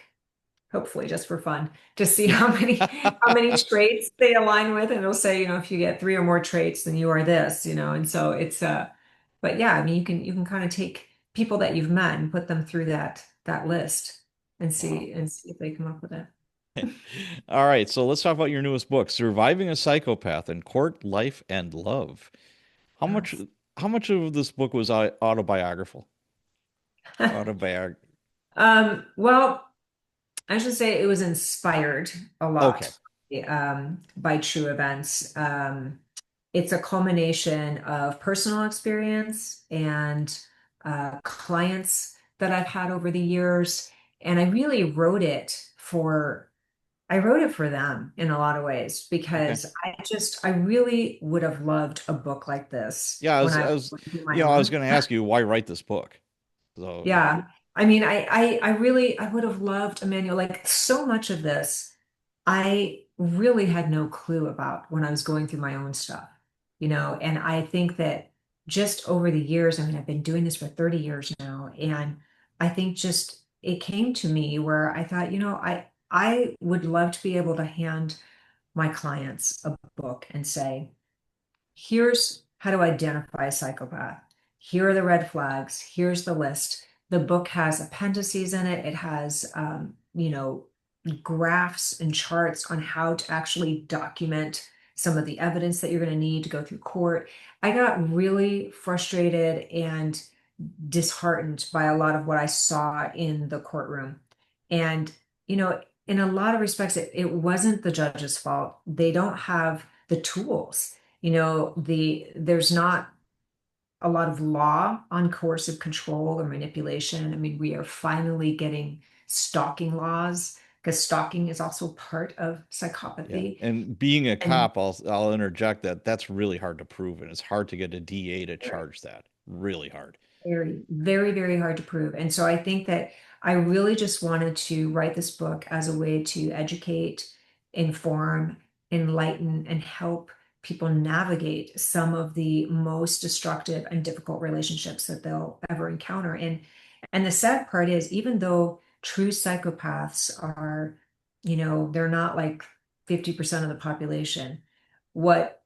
hopefully just for fun, to see how many traits they align with. And it'll say, if you get three or more traits, then you are this, and so it's but yeah, I mean you can kind of take people that you've met and put them through that list and Wow. see if they come up with it. All right, so let's talk about your newest book, Surviving a Psychopath in Court, Life, and Love. How much Yes. how much of this book was autobiographical? Autobiog Well, I should say it was inspired a Okay. lot by true events. It's a culmination of personal experience and clients that I've had over the years. And I wrote it for them in a lot of ways Okay. because I really would have loved a book like this Yeah, when I was I was going through my I was own. going to ask you why write this book. So, Yeah. I mean, I really, I would have loved Emmanuel, like so much of this, I really had no clue about when I was going through my own stuff, and I think that just over the years, I mean, I've been doing this for 30 years now, and I think just it came to me where I thought, I would love to be able to hand my clients a book and say, here's how to identify a psychopath. Here are the red flags. Here's the list. The book has appendices in it. It has, graphs and charts on how to actually document some of the evidence that you're going to need to go through court. I got really frustrated and disheartened by a lot of what I saw in the courtroom. And, in a lot of respects, it wasn't the judge's fault. They don't have the tools. There's not a lot of law on coercive control or manipulation. I mean, we are finally getting stalking laws because stalking is also part of yeah. psychopathy. And being a And cop, I'll interject that that's really hard to prove, and it's hard to get a DA to charge that. Really hard. very, very, very hard to prove. And so I think that I really just wanted to write this book as a way to educate, inform, enlighten, and help people navigate some of the most destructive and difficult relationships that they'll ever encounter. And the sad part is, even though true psychopaths are, they're not like 50% of the population, what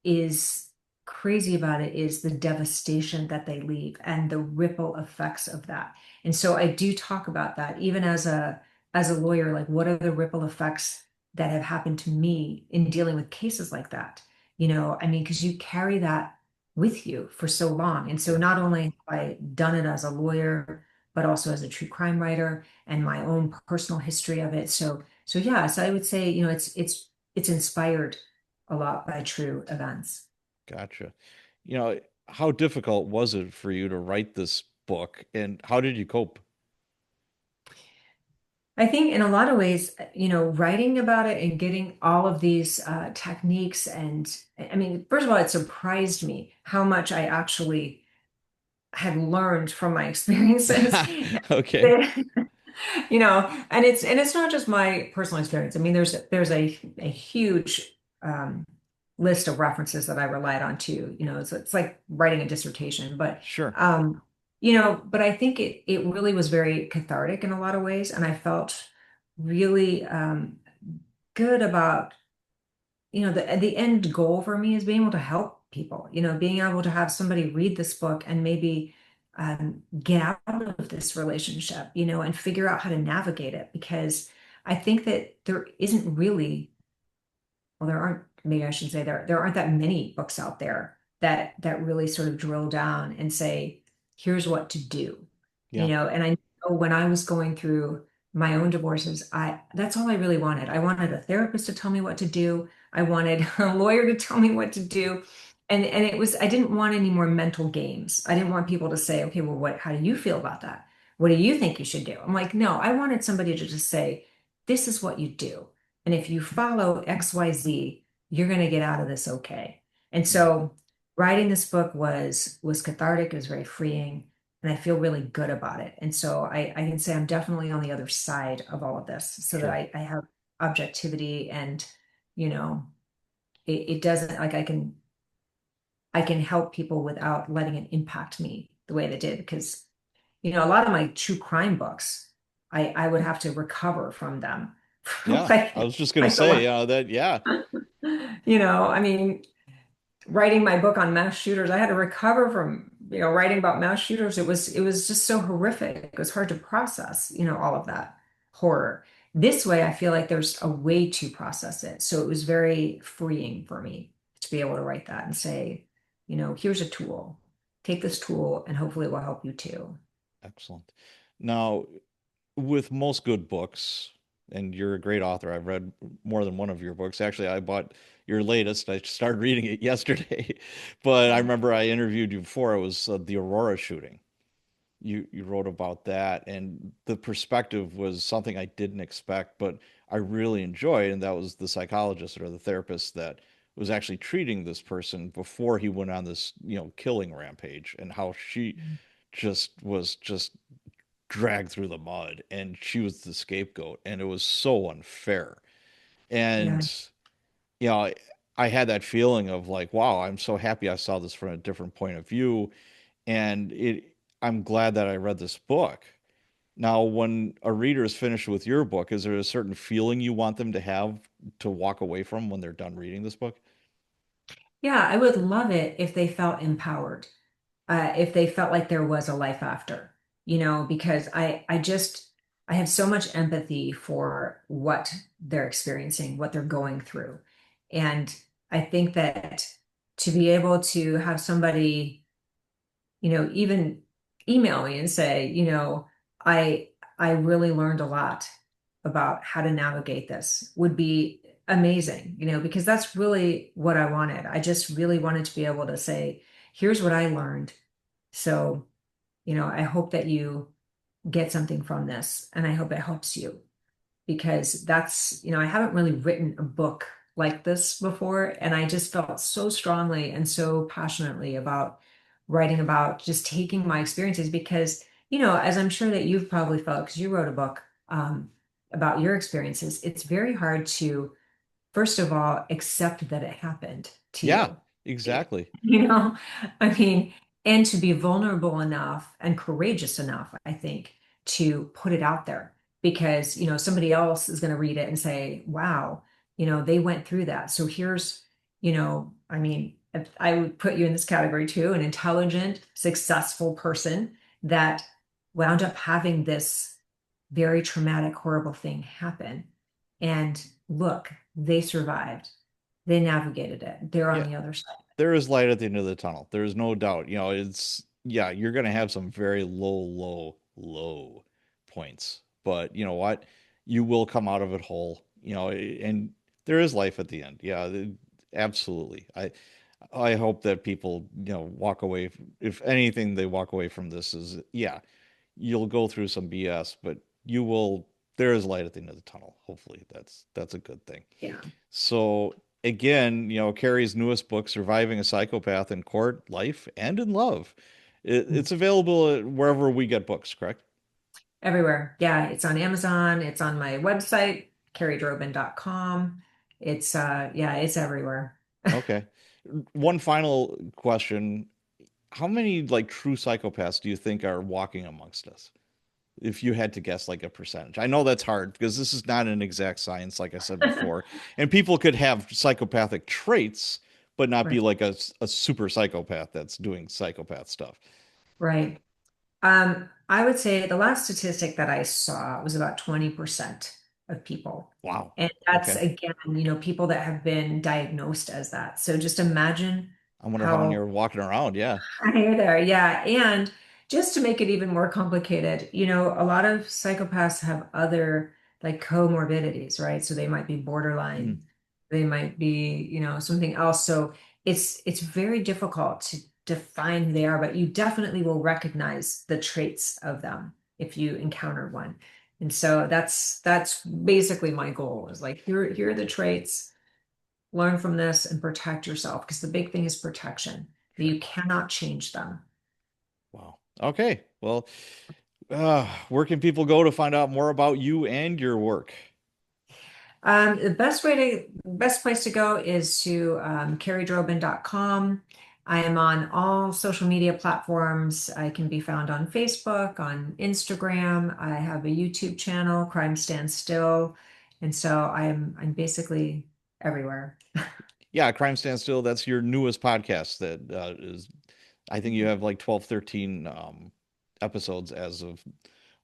is crazy about it is the devastation that they leave and the ripple effects of that. And so I do talk about that even as a lawyer, like what are the ripple effects that have happened to me in dealing with cases like that? I mean, because you carry that with you for so long. And so Yeah. not only have I done it as a lawyer, but also as a true crime writer and my own personal history of it. So yeah, so I would say, it's inspired a lot by true events. Gotcha. You know, how difficult was it for you to write this book, and how did you cope? I think in a lot of ways, writing about it and getting all of these techniques, and I mean, first of all, it surprised me how much I actually had learned from my experiences. Okay. And it's not just my personal experience. I mean, there's a huge um, list of references that I relied on too. It's like writing a dissertation, but Sure. um, but I think it really was very cathartic in a lot of ways, and I felt really good about the end goal for me is being able to help people, being able to have somebody read this book and maybe get out of this relationship, and figure out how to navigate it. Because I think that there isn't really, well, there aren't, maybe I should say there aren't that many books out there that really sort of drill down and say, here's what to do. Yeah. And I know when I was going through my own divorces, that's all I really wanted. I wanted a therapist to tell me what to do. I wanted a lawyer to tell me what to do. And I didn't want any more mental games. I didn't want people to say, okay, well, how do you feel about that? What do you think you should do? I'm like, no, I wanted somebody to just say, this is what you do. And if you follow XYZ, you're going to get out of this okay. And Mm, so writing this book was cathartic, it was very freeing, and I feel really good about it. And so I can say I'm definitely on the other side of all of this so that sure. I have objectivity and, you know, it doesn't like I can help people without letting it impact me the way they did. Because, a lot of my true crime books, I would have to recover from them. Yeah, I Like, was just gonna like say, the, that, yeah, I mean, writing my book on mass shooters, I had to recover from, writing about mass shooters. It was just so horrific. It was hard to process, all of that horror. This way, I feel like there's a way to process it. So it was very freeing for me to be able to write that and say, here's a tool. Take this tool and hopefully it will help you too. excellent. Now, with most good books, and you're a great author. I've read more than one of your books. Actually, I bought your latest. I started reading it yesterday, but I remember I interviewed you before. It was the Aurora shooting. You wrote about that, and the perspective was something I didn't expect, but I really enjoyed, and that was the psychologist or the therapist that was actually treating this person before he went on this, killing rampage, and how she just dragged through the mud, and she was the scapegoat, and it was so unfair. Yeah. And you know, I had that feeling of like, wow, I'm so happy I saw this from a different point of view, and I'm glad that I read this book. Now, when a reader is finished with your book, is there a certain feeling you want them to have to walk away from when they're done reading this book? Yeah, I would love it if they felt empowered. If they felt like there was a life after, because I have so much empathy for what they're experiencing, what they're going through. And I think that to be able to have somebody, even email me and say, I I really learned a lot about how to navigate this would be amazing, because that's really what I wanted. I just really wanted to be able to say, here's what I learned. So, I hope that you get something from this and I hope it helps you because I haven't really written a book like this before. And I just felt so strongly and so passionately about writing about just taking my experiences because, as I'm sure that you've probably felt, because you wrote a book about your experiences, it's very hard to, first of all, accept that it happened to Yeah, you. exactly. You know, I mean, and to be vulnerable enough and courageous enough, I think, to put it out there because, somebody else is going to read it and say, wow, they went through that. So here's, I mean, I would put you in this category too, an intelligent, successful person that wound up having this very traumatic, horrible thing happen. And look, they survived. They navigated it. They're on Yeah, the other side. there is light at the end of the tunnel. There is no doubt. Yeah, you're going to have some very low points, but you know what? You will come out of it whole, and there is life at the end. Yeah, absolutely. I hope that people, walk away, if anything, they walk away from this is, yeah, you'll go through some BS, but you will, there is light at the end of the tunnel. Hopefully that's a good thing. Yeah. So again, Kerrie's newest book, Surviving a Psychopath in Court, Life, and in Love. It's available wherever we get books, correct? Everywhere. Yeah, it's on Amazon, it's on my website, kerriedroban.com. Yeah, it's everywhere. Okay. One final question. How many like true psychopaths do you think are walking amongst us? If you had to guess like a percentage. I know that's hard because this is not an exact science, like I said before. And people could have psychopathic traits, but not be Right. like a super psychopath that's doing psychopath stuff. Right. I would say the last statistic that I saw was about 20% of people. Wow. And that's Okay. again, people that have been diagnosed as that. So just imagine I wonder how many how are walking around. Yeah. Hey there. Yeah. And just to make it even more complicated, a lot of psychopaths have other like comorbidities, right? So they might be Mhm. borderline, they might be, something else. So it's very difficult to define who they are, but you definitely will recognize the traits of them if you encounter one. And so that's basically my goal is like here are the traits learn from this and protect yourself because the big thing is protection. Sure. You cannot change them. Wow. Okay. Well, where can people go to find out more about you and your work? Best place to go is to kerriedroban.com. I am on all social media platforms. I can be found on Facebook, on Instagram. I have a YouTube channel, Crime Stands Still. And so I'm basically everywhere. Yeah, Crime Stands Still, that's your newest podcast that is, I think you have like 12, 13 episodes as of,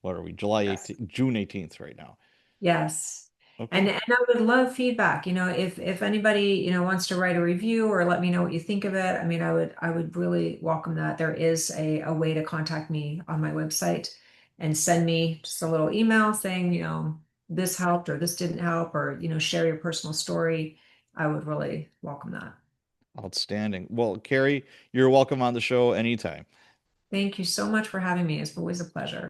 what are we, July Yes. 18th, June 18th right now. Yes. Okay. And I would love feedback. If anybody, wants to write a review or let me know what you think of it, I mean, I would really welcome that. There is a way to contact me on my website and send me just a little email saying, this helped or this didn't help or, share your personal story. I would really welcome that. Outstanding. Well, Kerrie, you're welcome on the show anytime. Thank you so much for having me. It's always a pleasure.